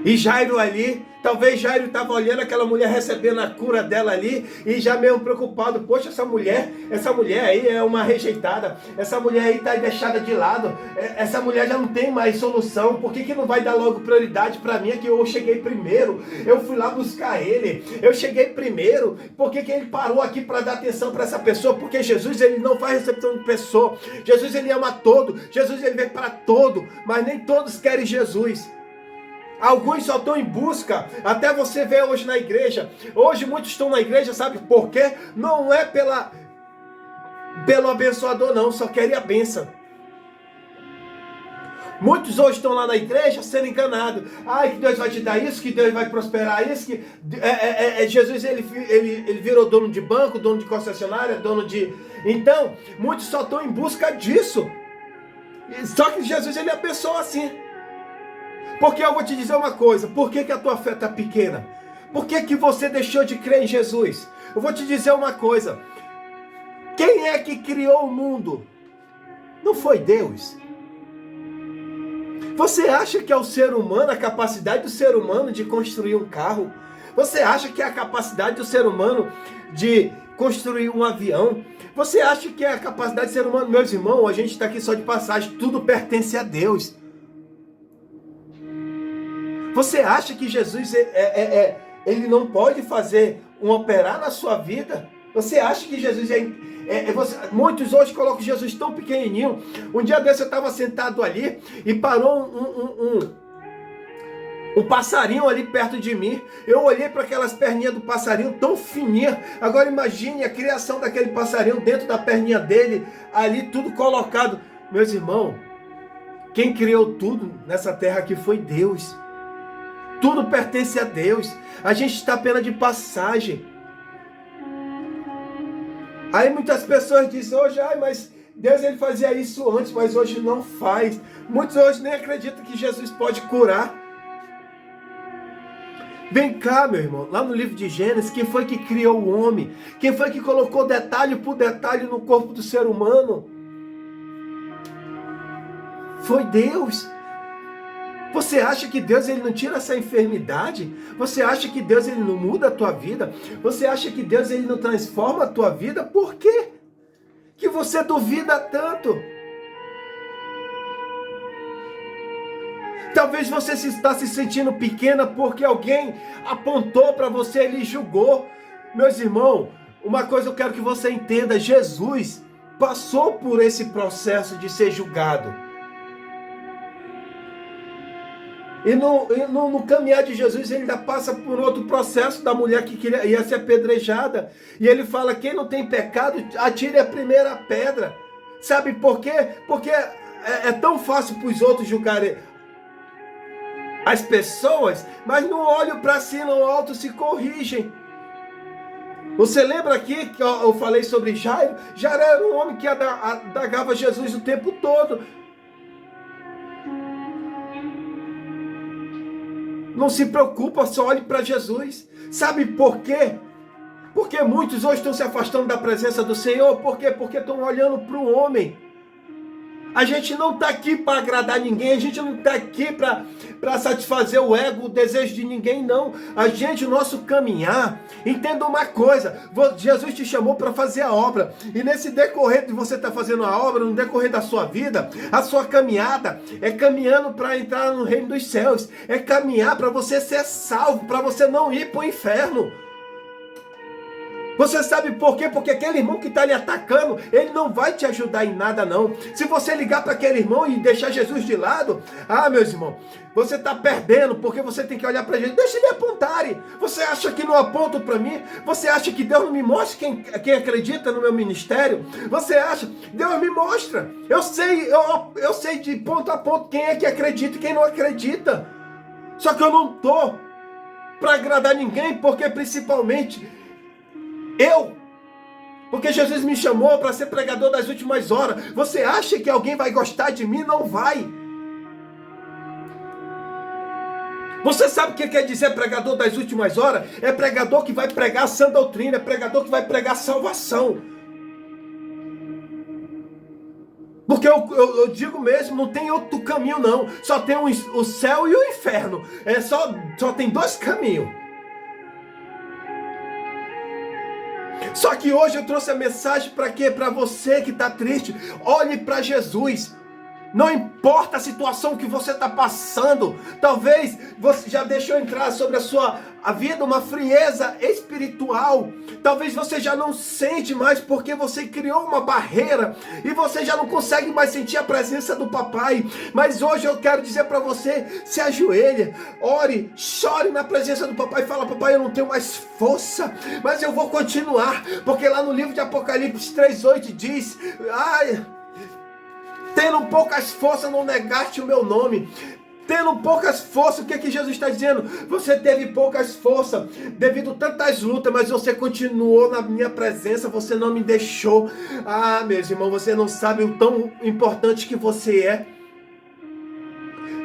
E Jairo ali, talvez Jairo estava olhando aquela mulher recebendo a cura dela ali, e já mesmo preocupado, poxa, essa mulher aí é uma rejeitada, essa mulher aí está deixada de lado, essa mulher já não tem mais solução, por que não vai dar logo prioridade para mim, que eu cheguei primeiro, eu fui lá buscar ele, eu cheguei primeiro, por que ele parou aqui para dar atenção para essa pessoa? Porque Jesus ele não faz recepção de pessoa, Jesus ele ama todo, Jesus ele vem para todo, mas nem todos querem Jesus. Alguns só estão em busca, até você vê hoje na igreja, hoje muitos estão na igreja, sabe por quê? Não é pelo abençoador não, só querem a bênção. Muitos hoje estão lá na igreja sendo enganados, que Deus vai te dar isso, que Deus vai prosperar isso, que Jesus ele virou dono de banco, dono de concessionária, dono de... Então, muitos só estão em busca disso, só que Jesus ele abençoa assim. Porque eu vou te dizer uma coisa, por que a tua fé está pequena? Por que você deixou de crer em Jesus? Eu vou te dizer uma coisa, quem é que criou o mundo? Não foi Deus. Você acha que é o ser humano, a capacidade do ser humano de construir um carro? Você acha que é a capacidade do ser humano de construir um avião? Você acha que é a capacidade do ser humano? Meus irmãos, a gente está aqui só de passagem, tudo pertence a Deus. Você acha que Jesus ele não pode fazer operar na sua vida? Você acha que Jesus muitos hoje colocam Jesus tão pequenininho. Um dia desse eu estava sentado ali e parou um passarinho ali perto de mim. Eu olhei para aquelas perninhas do passarinho tão fininha. Agora imagine a criação daquele passarinho dentro da perninha dele, ali tudo colocado. Meus irmãos, quem criou tudo nessa terra aqui foi Deus. Tudo pertence a Deus. A gente está apenas de passagem. Aí muitas pessoas dizem hoje, mas Deus ele fazia isso antes, mas hoje não faz. Muitos hoje nem acreditam que Jesus pode curar. Vem cá, meu irmão, lá no livro de Gênesis, quem foi que criou o homem? Quem foi que colocou detalhe por detalhe no corpo do ser humano? Foi Deus. Você acha que Deus ele não tira essa enfermidade? Você acha que Deus ele não muda a tua vida? Você acha que Deus ele não transforma a tua vida? Por quê que você duvida tanto? Talvez você está se sentindo pequena porque alguém apontou para você, ele julgou. Meus irmãos, uma coisa eu quero que você entenda, Jesus passou por esse processo de ser julgado. E no caminhar de Jesus, ele ainda passa por outro processo da mulher que ia ser apedrejada. E ele fala, quem não tem pecado, atire a primeira pedra. Sabe por quê? Porque é tão fácil para os outros julgarem as pessoas, mas não olham para si, no alto se corrigem. Você lembra aqui que eu falei sobre Jairo? Jairo era um homem que adagava Jesus o tempo todo. Não se preocupa, só olhe para Jesus. Sabe por quê? Porque muitos hoje estão se afastando da presença do Senhor. Por quê? Porque estão olhando para o homem. A gente não está aqui para agradar ninguém. A gente não está aqui para satisfazer o ego, o desejo de ninguém, não. A gente, o nosso caminhar, entenda uma coisa. Jesus te chamou para fazer a obra. E nesse decorrer de você estar fazendo a obra, no decorrer da sua vida, a sua caminhada é caminhando para entrar no reino dos céus. É caminhar para você ser salvo, para você não ir para o inferno. Você sabe por quê? Porque aquele irmão que está lhe atacando, ele não vai te ajudar em nada não. Se você ligar para aquele irmão e deixar Jesus de lado, meus irmãos, você está perdendo, porque você tem que olhar para Jesus. Deixa ele apontar. Você acha que não aponta para mim? Você acha que Deus não me mostra quem acredita no meu ministério? Você acha? Deus me mostra. Eu sei de ponto a ponto quem é que acredita e quem não acredita. Só que eu não estou para agradar ninguém, porque principalmente porque Jesus me chamou para ser pregador das últimas horas. Você acha que alguém vai gostar de mim? Não vai. Você sabe o que quer dizer pregador das últimas horas? É pregador que vai pregar a sã doutrina, é pregador que vai pregar salvação. Porque eu digo mesmo, não tem outro caminho não. Só tem o céu e o inferno. Só tem dois caminhos. Só que hoje eu trouxe a mensagem para quê? Para você que está triste. Olhe para Jesus. Não importa a situação que você está passando. Talvez você já deixou entrar sobre a vida uma frieza espiritual. Talvez você já não sente mais porque você criou uma barreira e você já não consegue mais sentir a presença do papai. Mas hoje eu quero dizer para você, se ajoelhe, ore, chore na presença do papai. Fala, papai, eu não tenho mais força, mas eu vou continuar. Porque lá no livro de Apocalipse 3:8 diz, tendo poucas forças, não negaste o meu nome. Tendo poucas forças, o que é que Jesus está dizendo? Você teve poucas forças, devido a tantas lutas, mas você continuou na minha presença, você não me deixou. Meus irmãos, você não sabe o tão importante que você é.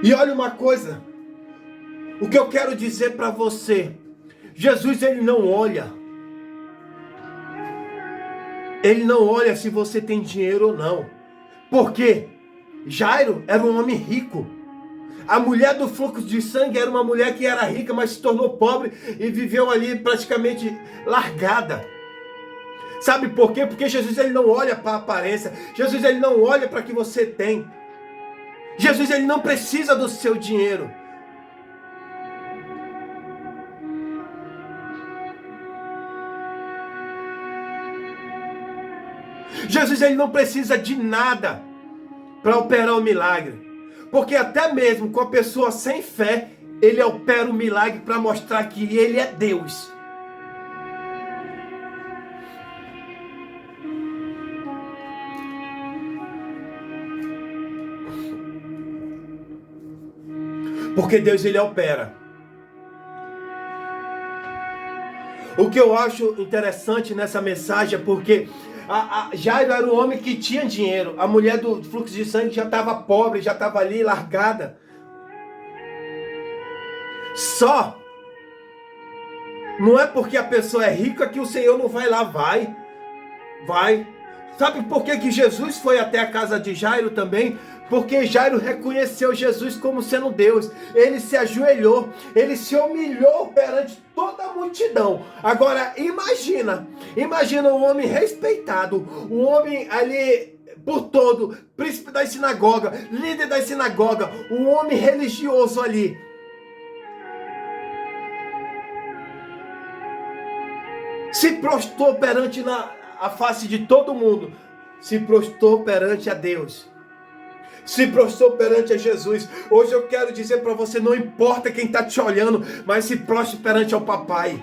E olha uma coisa, o que eu quero dizer para você, Jesus ele não olha se você tem dinheiro ou não. Por quê? Jairo era um homem rico. A mulher do fluxo de sangue era uma mulher que era rica, mas se tornou pobre e viveu ali praticamente largada. Sabe por quê? Porque Jesus ele não olha para a aparência. Jesus ele não olha para o que você tem. Jesus ele não precisa do seu dinheiro. Jesus ele não precisa de nada para operar o milagre. Porque até mesmo com a pessoa sem fé, ele opera o milagre para mostrar que ele é Deus. Porque Deus, ele opera. O que eu acho interessante nessa mensagem é porque Jairo era um homem que tinha dinheiro. A mulher do fluxo de sangue já estava pobre, já estava ali largada. Só não é porque a pessoa é rica que o Senhor não vai lá, vai. Sabe por que Jesus foi até a casa de Jairo também? Porque Jairo reconheceu Jesus como sendo Deus. Ele se ajoelhou, ele se humilhou perante toda a multidão. Agora imagina um homem respeitado, um homem ali por todo, príncipe da sinagoga, líder da sinagoga, um homem religioso ali. Se prostrou perante a face de todo mundo, se prostrou perante a Deus. Se prostrou perante a Jesus. Hoje eu quero dizer para você, não importa quem está te olhando, mas se prostre perante ao papai.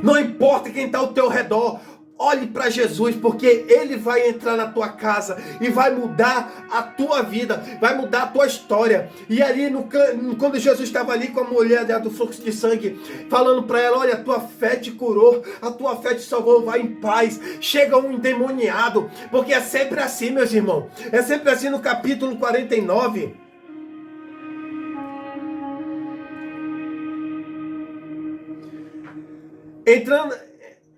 Não importa quem está ao teu redor, olhe para Jesus, porque Ele vai entrar na tua casa e vai mudar a tua vida, vai mudar a tua história. E ali, quando Jesus estava ali com a mulher do fluxo de sangue, falando para ela, olha, a tua fé te curou, a tua fé te salvou, vai em paz. Chega um endemoniado, porque é sempre assim, meus irmãos, é sempre assim no capítulo 49.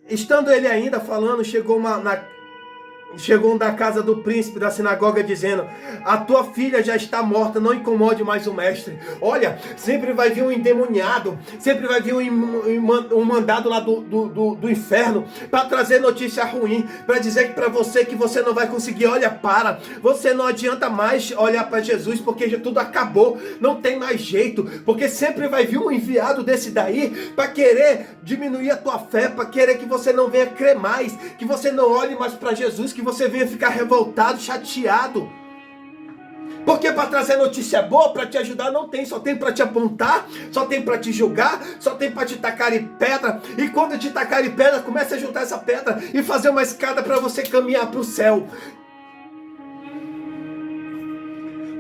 Estando ele ainda falando, chegou um da casa do príncipe da sinagoga dizendo, a tua filha já está morta, não incomode mais o mestre. Olha, sempre vai vir um endemoniado, sempre vai vir um mandado lá do inferno para trazer notícia ruim, para dizer para você que você não vai conseguir. Olha, você não adianta mais olhar para Jesus, porque já tudo acabou, não tem mais jeito, porque sempre vai vir um enviado desse daí para querer diminuir a tua fé, para querer que você não venha crer mais, que você não olhe mais para Jesus, que você venha ficar revoltado, chateado. Porque para trazer notícia boa, para te ajudar, não tem. Só tem para te apontar, só tem para te julgar, só tem para te tacar em pedra. E quando te tacar em pedra, começa a juntar essa pedra e fazer uma escada para você caminhar para o céu.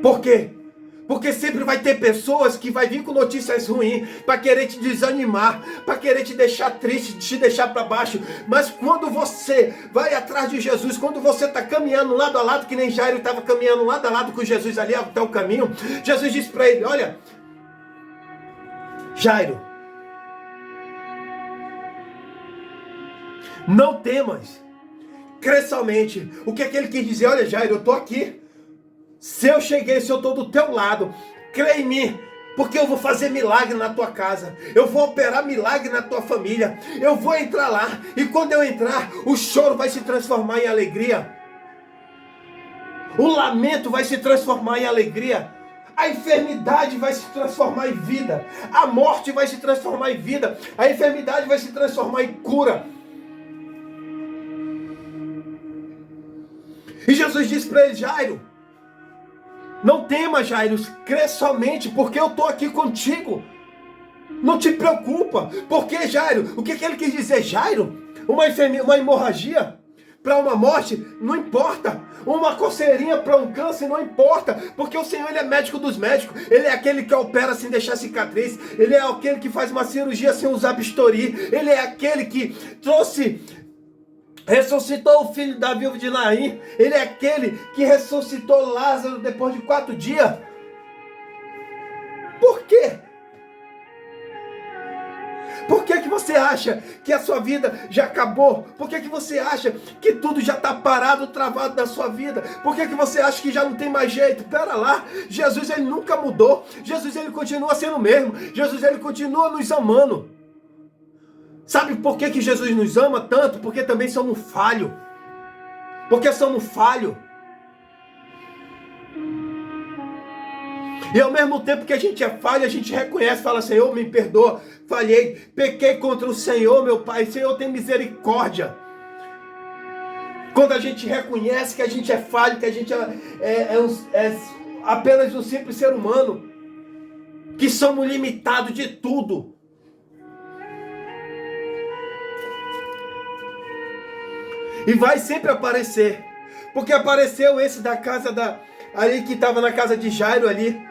Por quê? Porque sempre vai ter pessoas que vai vir com notícias ruins para querer te desanimar, para querer te deixar triste, te deixar para baixo. Mas quando você vai atrás de Jesus, quando você está caminhando lado a lado, que nem Jairo estava caminhando lado a lado com Jesus ali até o caminho, Jesus disse para ele, olha, Jairo, não temas, crê somente. O que é que ele quis dizer? Olha, Jairo, eu estou aqui. Se eu cheguei, se eu estou do teu lado, crê em mim, porque eu vou fazer milagre na tua casa, eu vou operar milagre na tua família, eu vou entrar lá, e quando eu entrar, o choro vai se transformar em alegria, o lamento vai se transformar em alegria, a enfermidade vai se transformar em vida, a morte vai se transformar em vida, a enfermidade vai se transformar em cura. E Jesus disse para ele, Jairo, não tema, Jairo, crê somente, porque eu estou aqui contigo. Não te preocupa. Porque, Jairo, o que ele quis dizer? Jairo, uma hemorragia para uma morte, não importa. Uma coceirinha para um câncer, não importa. Porque o Senhor, Ele é médico dos médicos. Ele é aquele que opera sem deixar cicatriz. Ele é aquele que faz uma cirurgia sem usar bisturi. Ele é aquele que ressuscitou o filho da viúva de Naim. Ele é aquele que ressuscitou Lázaro depois de 4 dias. Por quê? Por que você acha que a sua vida já acabou? Por que você acha que tudo já está parado, travado na sua vida? Por que você acha que já não tem mais jeito? Pera lá, Jesus, Ele nunca mudou. Jesus, Ele continua sendo o mesmo. Jesus, Ele continua nos amando. Sabe por que Jesus nos ama tanto? Porque também somos falhos. Porque somos falhos. E ao mesmo tempo que a gente é falho, a gente reconhece, fala, Senhor, me perdoa, falhei, pequei contra o Senhor, meu Pai, Senhor, tem misericórdia. Quando a gente reconhece que a gente é falho, que a gente é apenas um simples ser humano, que somos limitados de tudo. E vai sempre aparecer, porque apareceu esse da casa ali que estava na casa de Jairo ali.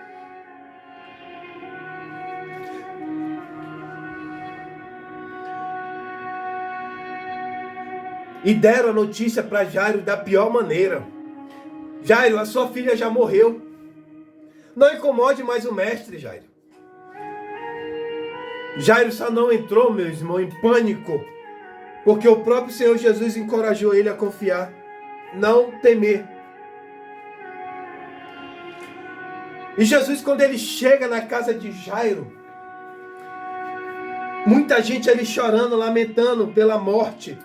E deram a notícia para Jairo da pior maneira. Jairo, a sua filha já morreu. Não incomode mais o mestre, Jairo. Jairo só não entrou, meu irmão, em pânico, porque o próprio Senhor Jesus encorajou ele a confiar, não temer. E Jesus, quando ele chega na casa de Jairo, muita gente ali chorando, lamentando pela morte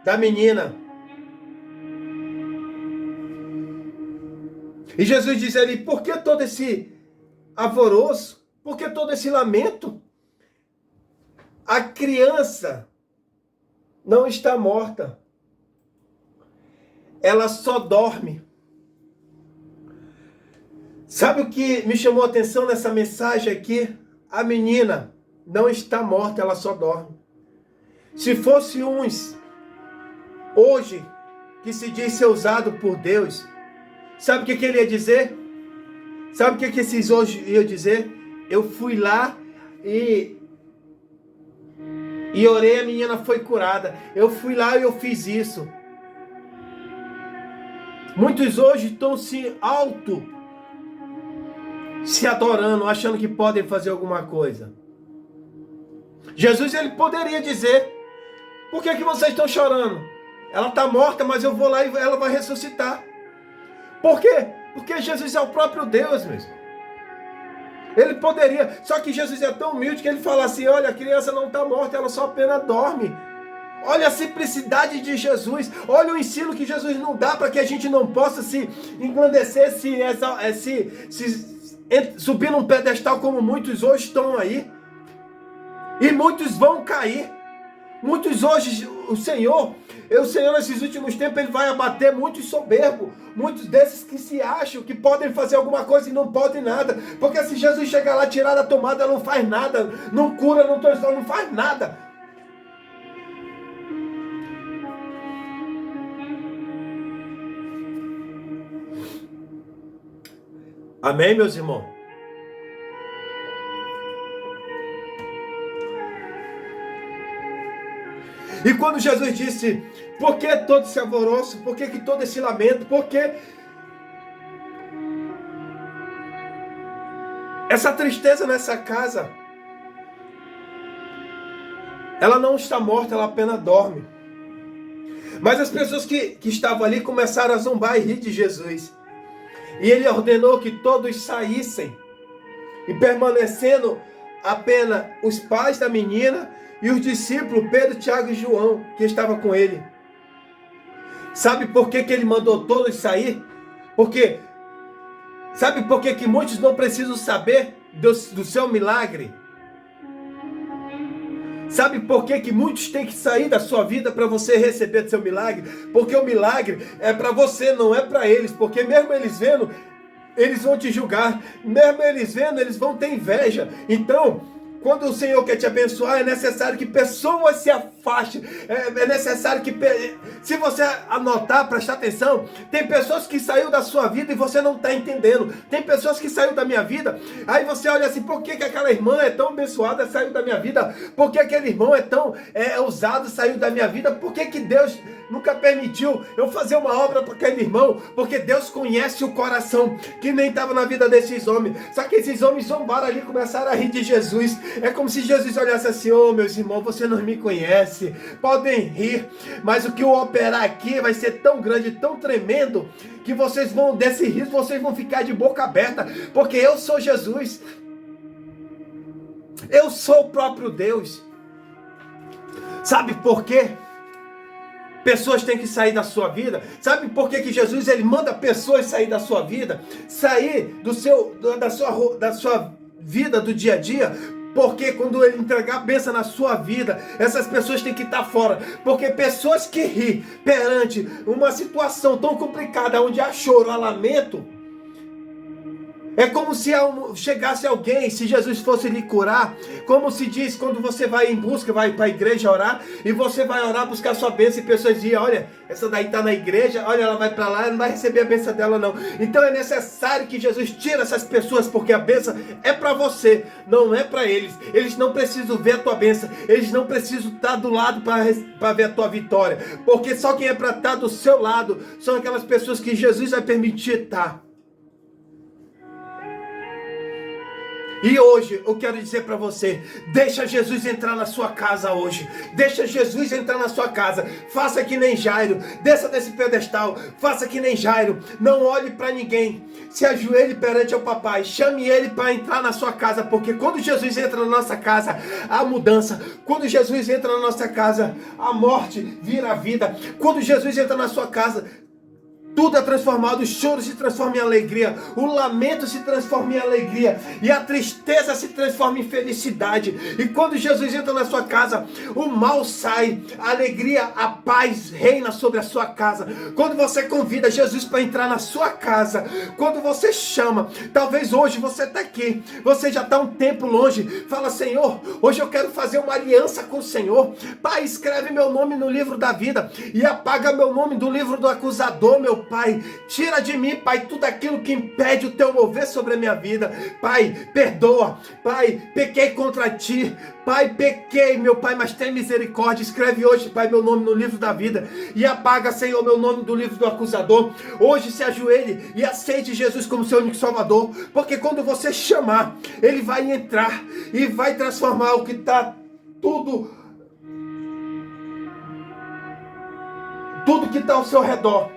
da menina. E Jesus diz ali, por que todo esse alvoroço? Por que todo esse lamento? A criança não está morta. Ela só dorme. Sabe o que me chamou a atenção nessa mensagem aqui? A menina não está morta, ela só dorme. Se fosse uns hoje que se diz ser usado por Deus, sabe o que ele ia dizer? Sabe o que esses hoje iam dizer? Eu fui lá e orei, a menina foi curada. Eu fui lá e eu fiz isso. Muitos hoje estão se adorando, achando que podem fazer alguma coisa. Jesus, ele poderia dizer, por que vocês estão chorando? Ela está morta, mas eu vou lá e ela vai ressuscitar. Por quê? Porque Jesus é o próprio Deus mesmo. Ele poderia, só que Jesus é tão humilde que ele fala assim, olha, a criança não está morta, ela só apenas dorme. Olha a simplicidade de Jesus, olha o ensino que Jesus não dá para que a gente não possa se engrandecer, subir num pedestal como muitos hoje estão aí. E muitos vão cair. Muitos hoje, o Senhor nesses últimos tempos, ele vai abater muitos soberbos, muitos desses que se acham que podem fazer alguma coisa e não podem nada, porque se Jesus chegar lá, tirar da tomada, não faz nada, não cura, não transforma, não faz nada. Amém, meus irmãos? E quando Jesus disse, por que todo esse alvoroço? Por que todo esse lamento? Por que essa tristeza nessa casa? Ela não está morta, ela apenas dorme. Mas as pessoas que estavam ali começaram a zombar e rir de Jesus. E ele ordenou que todos saíssem. E permanecendo apenas os pais da menina e os discípulos Pedro, Tiago e João, que estavam com ele. Sabe por que ele mandou todos sair? Sabe por que muitos não precisam saber do seu milagre? Sabe por que muitos têm que sair da sua vida para você receber o seu milagre? Porque o milagre é para você, não é para eles. Porque mesmo eles vendo, eles vão te julgar. Mesmo eles vendo, eles vão ter inveja. Então, quando o Senhor quer te abençoar, é necessário que pessoas se afastem. É necessário que, se você anotar, prestar atenção, tem pessoas que saíram da sua vida e você não está entendendo. Tem pessoas que saíram da minha vida, aí você olha assim, por que aquela irmã é tão abençoada, saiu da minha vida? Por que aquele irmão é tão ousado, saiu da minha vida? Por que Deus nunca permitiu eu fazer uma obra para aquele irmão? Porque Deus conhece o coração, que nem estava na vida desses homens. Só que esses homens zombaram ali, começaram a rir de Jesus. É como se Jesus olhasse assim, meus irmãos, você não me conhece, podem rir, mas o que eu operar aqui vai ser tão grande, tão tremendo, que vocês vão, desse riso, vocês vão ficar de boca aberta, porque eu sou Jesus, eu sou o próprio Deus. Sabe por quê? Pessoas têm que sair da sua vida. Sabe por que Jesus ele manda pessoas sair da sua vida? Sair da sua vida do dia a dia? Porque quando ele entregar a bênção na sua vida, essas pessoas têm que estar fora. Porque pessoas que riem perante uma situação tão complicada, onde há choro, há lamento, É como se chegasse alguém, se Jesus fosse lhe curar, como se diz quando você vai em busca, vai para a igreja orar, e você vai orar, buscar sua bênção, e pessoas dizem, olha, essa daí está na igreja, olha, ela vai para lá, ela não vai receber a bênção dela não. Então é necessário que Jesus tire essas pessoas, porque a bênção é para você, não é para eles. Eles não precisam ver a tua bênção, eles não precisam estar do lado para ver a tua vitória, porque só quem é para estar do seu lado são aquelas pessoas que Jesus vai permitir estar. E hoje eu quero dizer para você, deixa Jesus entrar na sua casa hoje, deixa Jesus entrar na sua casa, faça que nem Jairo, desça desse pedestal, faça que nem Jairo, não olhe para ninguém, se ajoelhe perante o papai, chame ele para entrar na sua casa, porque quando Jesus entra na nossa casa, há mudança, quando Jesus entra na nossa casa, a morte vira a vida, quando Jesus entra na sua casa, tudo é transformado, o choro se transforma em alegria, o lamento se transforma em alegria, e a tristeza se transforma em felicidade. E quando Jesus entra na sua casa, o mal sai, a alegria, a paz reina sobre a sua casa. Quando você convida Jesus para entrar na sua casa, quando você chama, talvez hoje você está aqui, você já está um tempo longe, fala, Senhor, hoje eu quero fazer uma aliança com o Senhor. Pai, escreve meu nome no livro da vida e apaga meu nome do livro do acusador, meu Pai, tira de mim, Pai, tudo aquilo que impede o teu mover sobre a minha vida. Pai, perdoa. Pai, pequei contra ti. Pai, pequei, meu Pai, mas tem misericórdia. Escreve hoje, Pai, meu nome no livro da vida e apaga, Senhor, meu nome do livro do acusador. Hoje se ajoelhe e aceite Jesus como seu único Salvador, porque quando você chamar, Ele vai entrar e vai transformar o que está tudo que está ao seu redor.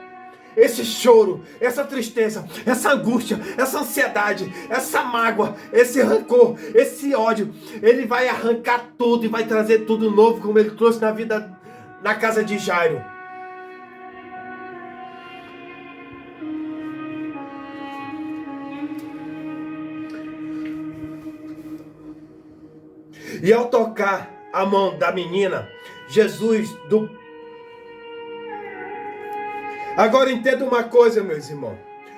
Esse choro, essa tristeza, essa angústia, essa ansiedade, essa mágoa, esse rancor, esse ódio, Ele vai arrancar tudo e vai trazer tudo novo, como Ele trouxe na vida, na casa de Jairo. E ao tocar a mão da menina, Agora entenda uma coisa, meus irmãos.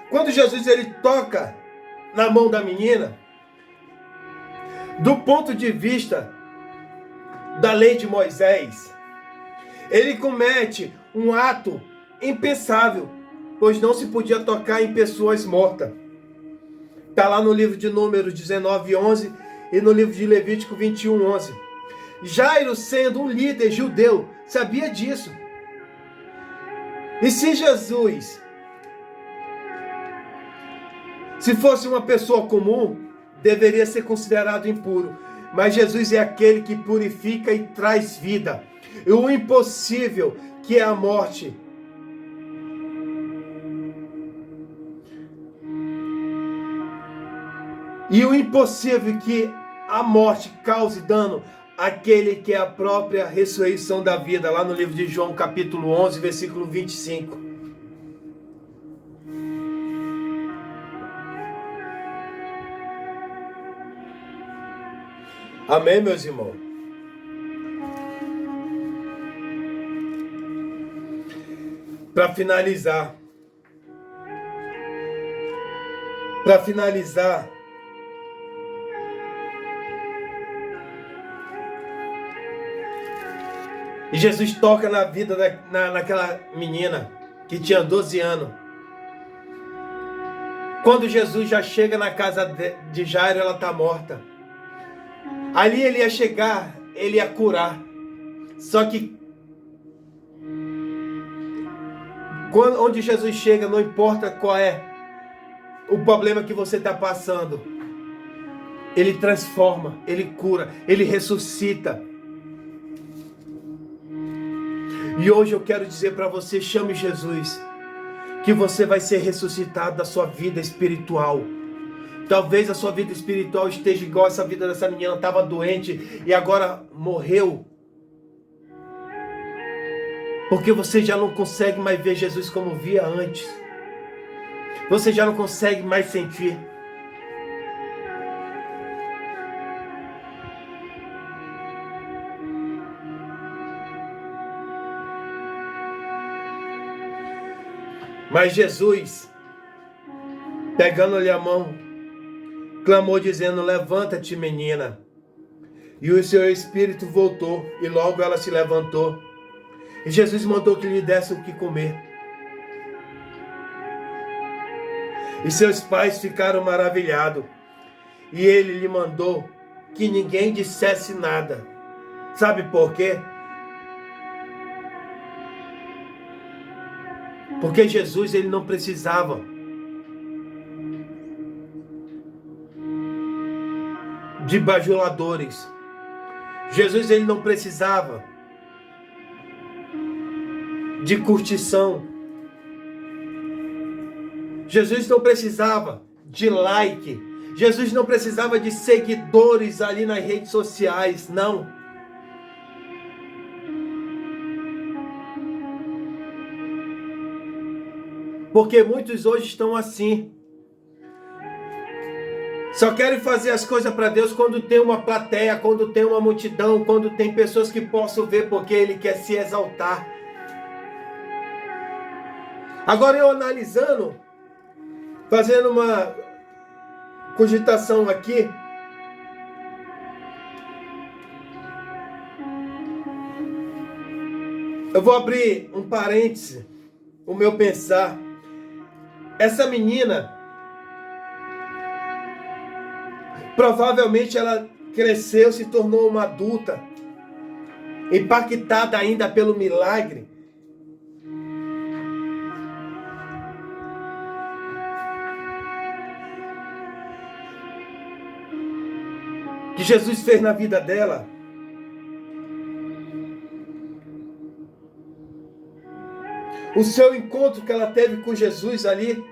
Quando Jesus ele toca na mão da menina, do ponto de vista da lei de Moisés, ele comete um ato impensável, pois não se podia tocar em pessoas mortas. Está lá no livro de Números 19:11 e no livro de Levítico 21:11. Jairo, sendo um líder judeu, sabia disso. E se Jesus, se fosse uma pessoa comum, deveria ser considerado impuro. Mas Jesus é aquele que purifica e traz vida. E o impossível, que é a morte, e o impossível que a morte cause dano, aquele que é a própria ressurreição da vida, lá no livro de João, capítulo 11, versículo 25. Amém, meus irmãos? Para finalizar, e Jesus toca na vida naquela menina que tinha 12 anos. Quando Jesus já chega na casa de Jairo, ela está morta. Ali ele ia chegar, ele ia curar. Só que onde Jesus chega, não importa qual é o problema que você está passando, Ele transforma, Ele cura, Ele ressuscita. E hoje eu quero dizer para você, chame Jesus, que você vai ser ressuscitado da sua vida espiritual. Talvez a sua vida espiritual esteja igual essa vida dessa menina, estava doente e agora morreu. Porque você já não consegue mais ver Jesus como via antes. Você já não consegue mais sentir. Mas Jesus, pegando-lhe a mão, clamou dizendo: levanta-te, menina. E o seu espírito voltou, e logo ela se levantou. E Jesus mandou que lhe desse o que comer. E seus pais ficaram maravilhados. E ele lhe mandou que ninguém dissesse nada. Sabe por quê? Porque Jesus, ele não precisava de bajuladores. Jesus, ele não precisava de curtição. Jesus não precisava de like. Jesus não precisava de seguidores ali nas redes sociais, não. Porque muitos hoje estão assim. Só querem fazer as coisas para Deus quando tem uma plateia, quando tem uma multidão, quando tem pessoas que possam ver, porque Ele quer se exaltar. Agora eu analisando, fazendo uma cogitação aqui, eu vou abrir um parêntese, o meu pensar. Essa menina, provavelmente ela cresceu, se tornou uma adulta, impactada ainda pelo milagre. Que Jesus fez na vida dela. O seu encontro que ela teve com Jesus ali,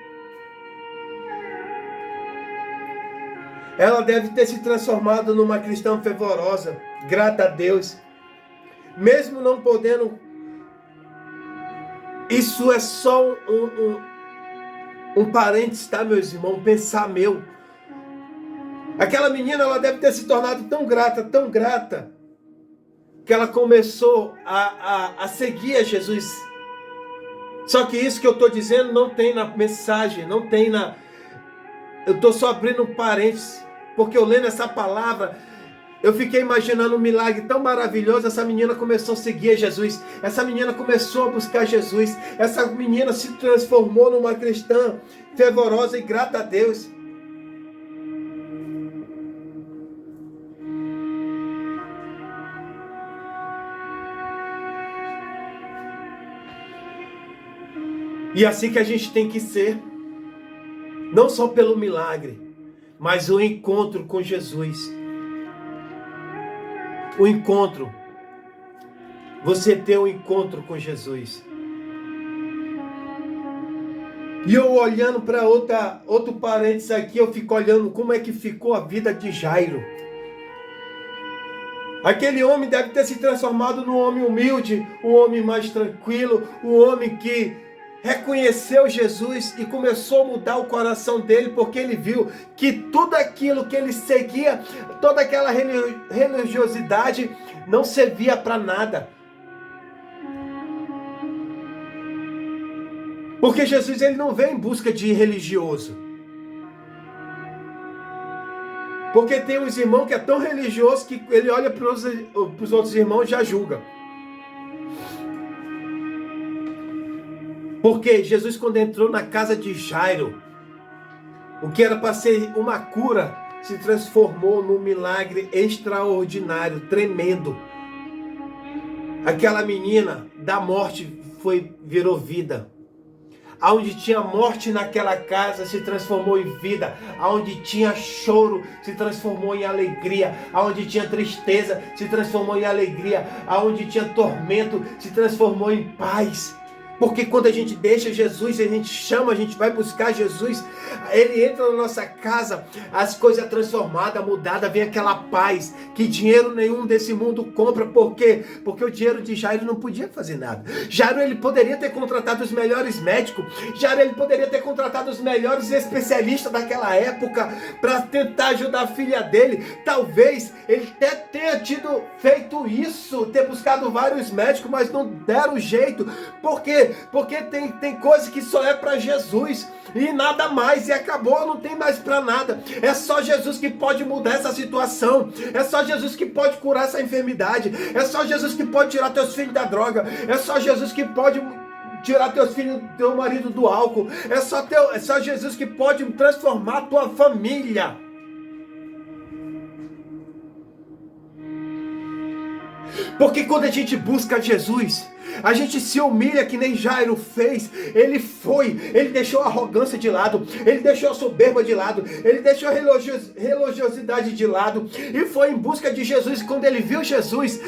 ela deve ter se transformado numa cristã fervorosa, grata a Deus, mesmo não podendo. Isso é só um parênteses, tá, meus irmãos? Um pensar meu. Aquela menina, ela deve ter se tornado tão grata, que ela começou a seguir a Jesus. Só que isso que eu estou dizendo não tem na mensagem, não tem na... Eu estou só abrindo um parênteses, porque eu lendo essa palavra, eu fiquei imaginando um milagre tão maravilhoso. Essa menina começou a seguir a Jesus, essa menina começou a buscar Jesus, essa menina se transformou numa cristã fervorosa e grata a Deus. E assim que a gente tem que ser, não só pelo milagre, mas o encontro com Jesus. O encontro. Você ter um encontro com Jesus. E eu olhando para outro parênteses aqui, eu fico olhando como é que ficou a vida de Jairo. Aquele homem deve ter se transformado num homem humilde, um homem mais tranquilo, um homem que reconheceu Jesus e começou a mudar o coração dele, porque ele viu que tudo aquilo que ele seguia, toda aquela religiosidade não servia para nada. Porque Jesus, ele não vem em busca de religioso. Porque tem uns irmãos que é tão religioso que ele olha para os outros irmãos e já julga. Porque Jesus, quando entrou na casa de Jairo, o que era para ser uma cura, se transformou num milagre extraordinário, tremendo. Aquela menina da morte virou vida. Aonde tinha morte naquela casa, se transformou em vida. Aonde tinha choro, se transformou em alegria. Aonde tinha tristeza, se transformou em alegria. Aonde tinha tormento, se transformou em paz. Porque quando a gente deixa Jesus, a gente chama, a gente vai buscar Jesus, Ele entra na nossa casa, as coisas transformadas, mudadas, vem aquela paz que dinheiro nenhum desse mundo compra. Por quê? Porque o dinheiro de Jairo não podia fazer nada. Jairo, ele poderia ter contratado os melhores médicos, Jairo, ele poderia ter contratado os melhores especialistas daquela época para tentar ajudar a filha dele. Talvez ele até tenha feito isso, ter buscado vários médicos, mas não deram jeito. Por quê? quê? Porque tem coisa que só é para Jesus e nada mais, e acabou, não tem mais para nada. É só Jesus que pode mudar essa situação, é só Jesus que pode curar essa enfermidade, é só Jesus que pode tirar teus filhos da droga, é só Jesus que pode tirar teus filhos, teu marido do álcool, é só Jesus que pode transformar a tua família. Porque quando a gente busca Jesus, a gente se humilha que nem Jairo fez. Ele deixou a arrogância de lado, ele deixou a soberba de lado, ele deixou a religiosidade de lado e foi em busca de Jesus. Quando ele viu Jesus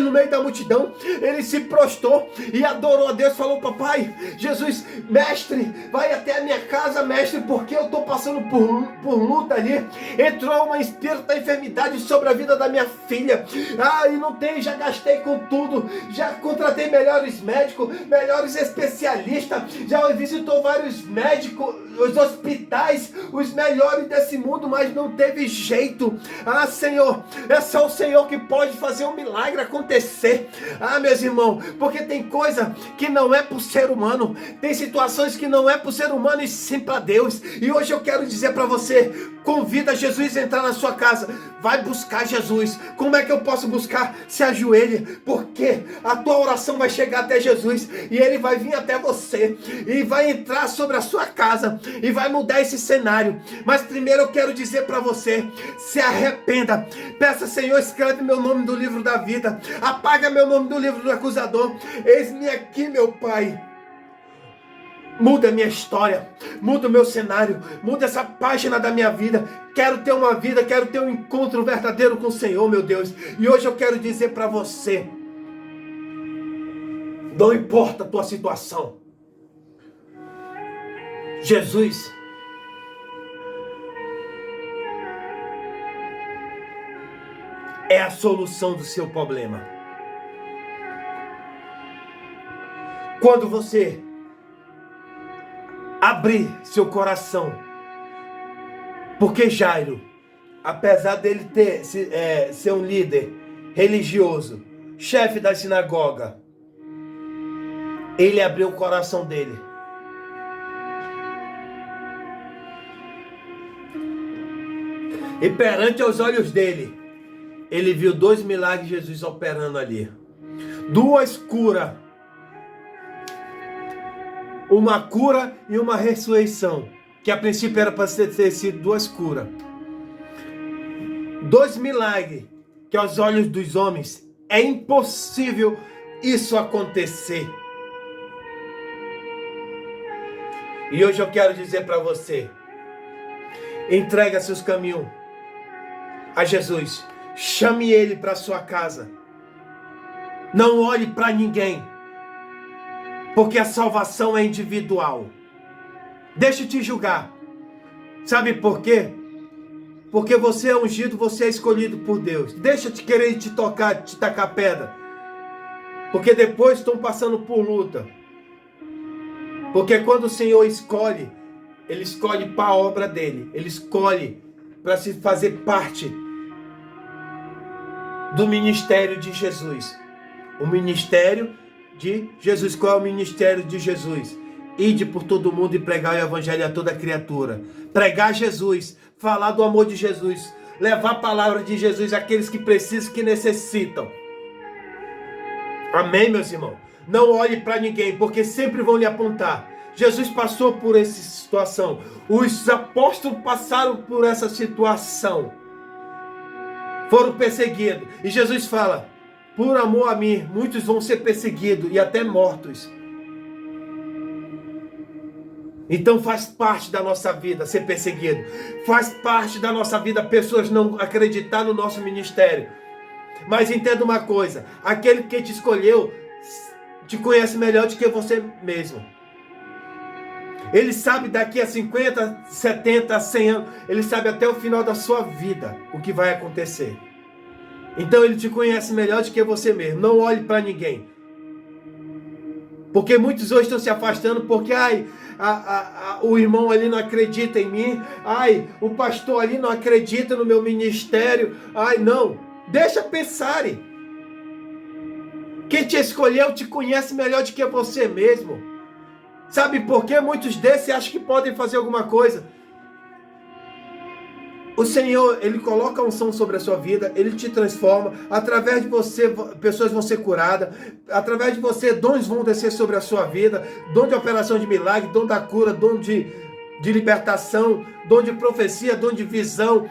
no meio da multidão, ele se prostrou e adorou a Deus. Falou: papai, Jesus, mestre, vai até a minha casa, mestre, porque eu estou passando por luta ali. Entrou uma espírito da enfermidade sobre a vida da minha filha. E não tem, já gastei com tudo, já contratei melhores médicos, melhores especialistas, já visitou vários médicos, os hospitais, os melhores desse mundo, mas não teve jeito. Senhor, é só o Senhor que pode fazer um milagre acontecer. Meus irmãos, porque tem coisa que não é para o ser humano, tem situações que não é para o ser humano e sim para Deus. E hoje eu quero dizer para você: convida Jesus a entrar na sua casa, vai buscar Jesus. Como é que eu posso buscar? Se ajoelhe, porque a tua oração vai chegar até Jesus e ele vai vir até você e vai entrar sobre a sua casa e vai mudar esse cenário. Mas primeiro eu quero dizer para você: se arrependa, peça: Senhor, escreve meu nome do livro da vida, apaga meu nome do livro do acusador. Eis-me aqui, meu Pai. Muda a minha história, muda o meu cenário, muda essa página da minha vida. Quero ter uma vida, quero ter um encontro verdadeiro com o Senhor, meu Deus. E hoje eu quero dizer para você: não importa a tua situação, Jesus é a solução do seu problema. Quando você abrir seu coração, porque Jairo, apesar dele ser um líder religioso, chefe da sinagoga, ele abriu o coração dele. E perante os olhos dele, ele viu 2 milagres de Jesus operando ali. 2 curas. Uma cura e uma ressurreição, que a princípio era para ter sido 2 curas. 2 milagres, que aos olhos dos homens é impossível isso acontecer. E hoje eu quero dizer para você: entrega seus caminhos a Jesus, chame ele para sua casa, não olhe para ninguém, porque a salvação é individual. Deixa eu te julgar. Sabe por quê? Porque você é ungido, você é escolhido por Deus. Deixa eu querer te tocar, te tacar pedra. Porque depois estão passando por luta. Porque quando o Senhor escolhe, Ele escolhe para a obra dEle. Ele escolhe para se fazer parte do ministério de Jesus. O ministério de Jesus. Qual é o ministério de Jesus? Ide por todo mundo e pregar o evangelho a toda criatura. Pregar Jesus, falar do amor de Jesus, levar a palavra de Jesus àqueles que precisam, que necessitam. Amém, meus irmãos? Não olhe para ninguém, porque sempre vão lhe apontar. Jesus passou por essa situação. Os apóstolos passaram por essa situação. Foram perseguidos. E Jesus fala: por amor a mim, muitos vão ser perseguidos e até mortos. Então faz parte da nossa vida ser perseguido. Faz parte da nossa vida pessoas não acreditar no nosso ministério. Mas entenda uma coisa: aquele que te escolheu te conhece melhor do que você mesmo. Ele sabe daqui a 50, 70, 100 anos, ele sabe até o final da sua vida o que vai acontecer. Então ele te conhece melhor do que você mesmo. Não olhe para ninguém. Porque muitos hoje estão se afastando porque o irmão ali não acredita em mim. O pastor ali não acredita no meu ministério. Não. Deixa pensarem. Quem te escolheu te conhece melhor do que você mesmo. Sabe por quê? Muitos desses acham que podem fazer alguma coisa. O Senhor, Ele coloca a unção sobre a sua vida, Ele te transforma, através de você, pessoas vão ser curadas, através de você, dons vão descer sobre a sua vida, dom de operação de milagre, dom da cura, dom de libertação, dom de profecia, dom de visão,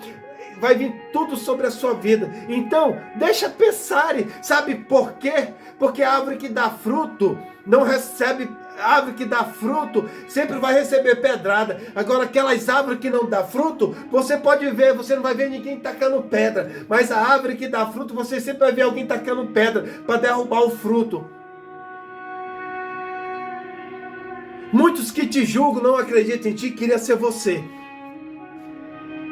vai vir tudo sobre a sua vida. Então, deixa pensar, sabe por quê? Porque a árvore que dá fruto não recebe, a árvore que dá fruto sempre vai receber pedrada. Agora, aquelas árvores que não dá fruto, você pode ver, você não vai ver ninguém tacando pedra, mas a árvore que dá fruto, você sempre vai ver alguém tacando pedra para derrubar o fruto. Muitos que te julgam, não acreditam em ti, queria ser você.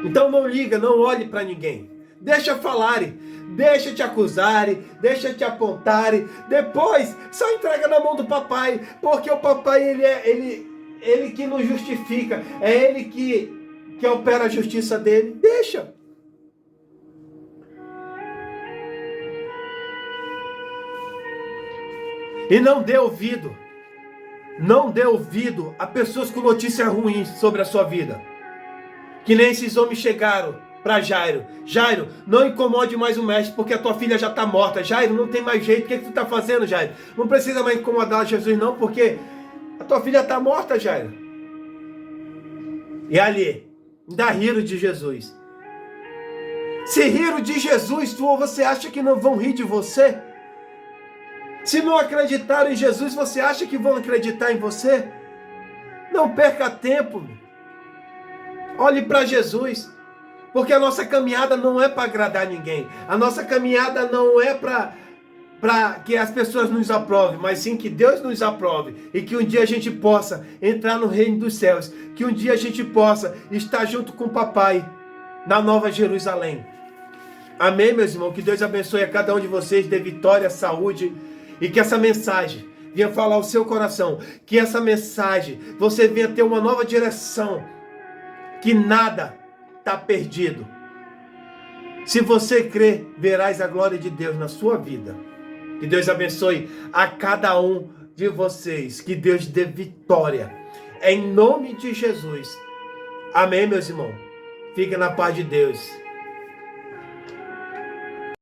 Então não liga, não olhe para ninguém. Deixa falarem, deixa te acusarem, deixa te apontarem. Depois, só entrega na mão do papai, porque o papai, ele que nos justifica, é ele que opera a justiça dele. Deixa. E não dê ouvido a pessoas com notícias ruins sobre a sua vida. Que nem esses homens chegaram para Jairo. Jairo, não incomode mais o mestre, porque a tua filha já está morta. Jairo, não tem mais jeito. O que tu está fazendo, Jairo? Não precisa mais incomodar Jesus, não, porque a tua filha está morta, Jairo. E ali, ainda riram de Jesus. Se riram de Jesus, você acha que não vão rir de você? Se não acreditaram em Jesus, você acha que vão acreditar em você? Não perca tempo. Olhe para Jesus, porque a nossa caminhada não é para agradar ninguém. A nossa caminhada não é para que as pessoas nos aprovem, mas sim que Deus nos aprove. E que um dia a gente possa entrar no reino dos céus. Que um dia a gente possa estar junto com o papai na Nova Jerusalém. Amém, meus irmãos? Que Deus abençoe a cada um de vocês, dê vitória, saúde. E que essa mensagem venha falar ao seu coração. Que essa mensagem, você venha ter uma nova direção. Que nada está perdido. Se você crer, verás a glória de Deus na sua vida. Que Deus abençoe a cada um de vocês. Que Deus dê vitória. Em nome de Jesus. Amém, meus irmãos? Fiquem na paz de Deus.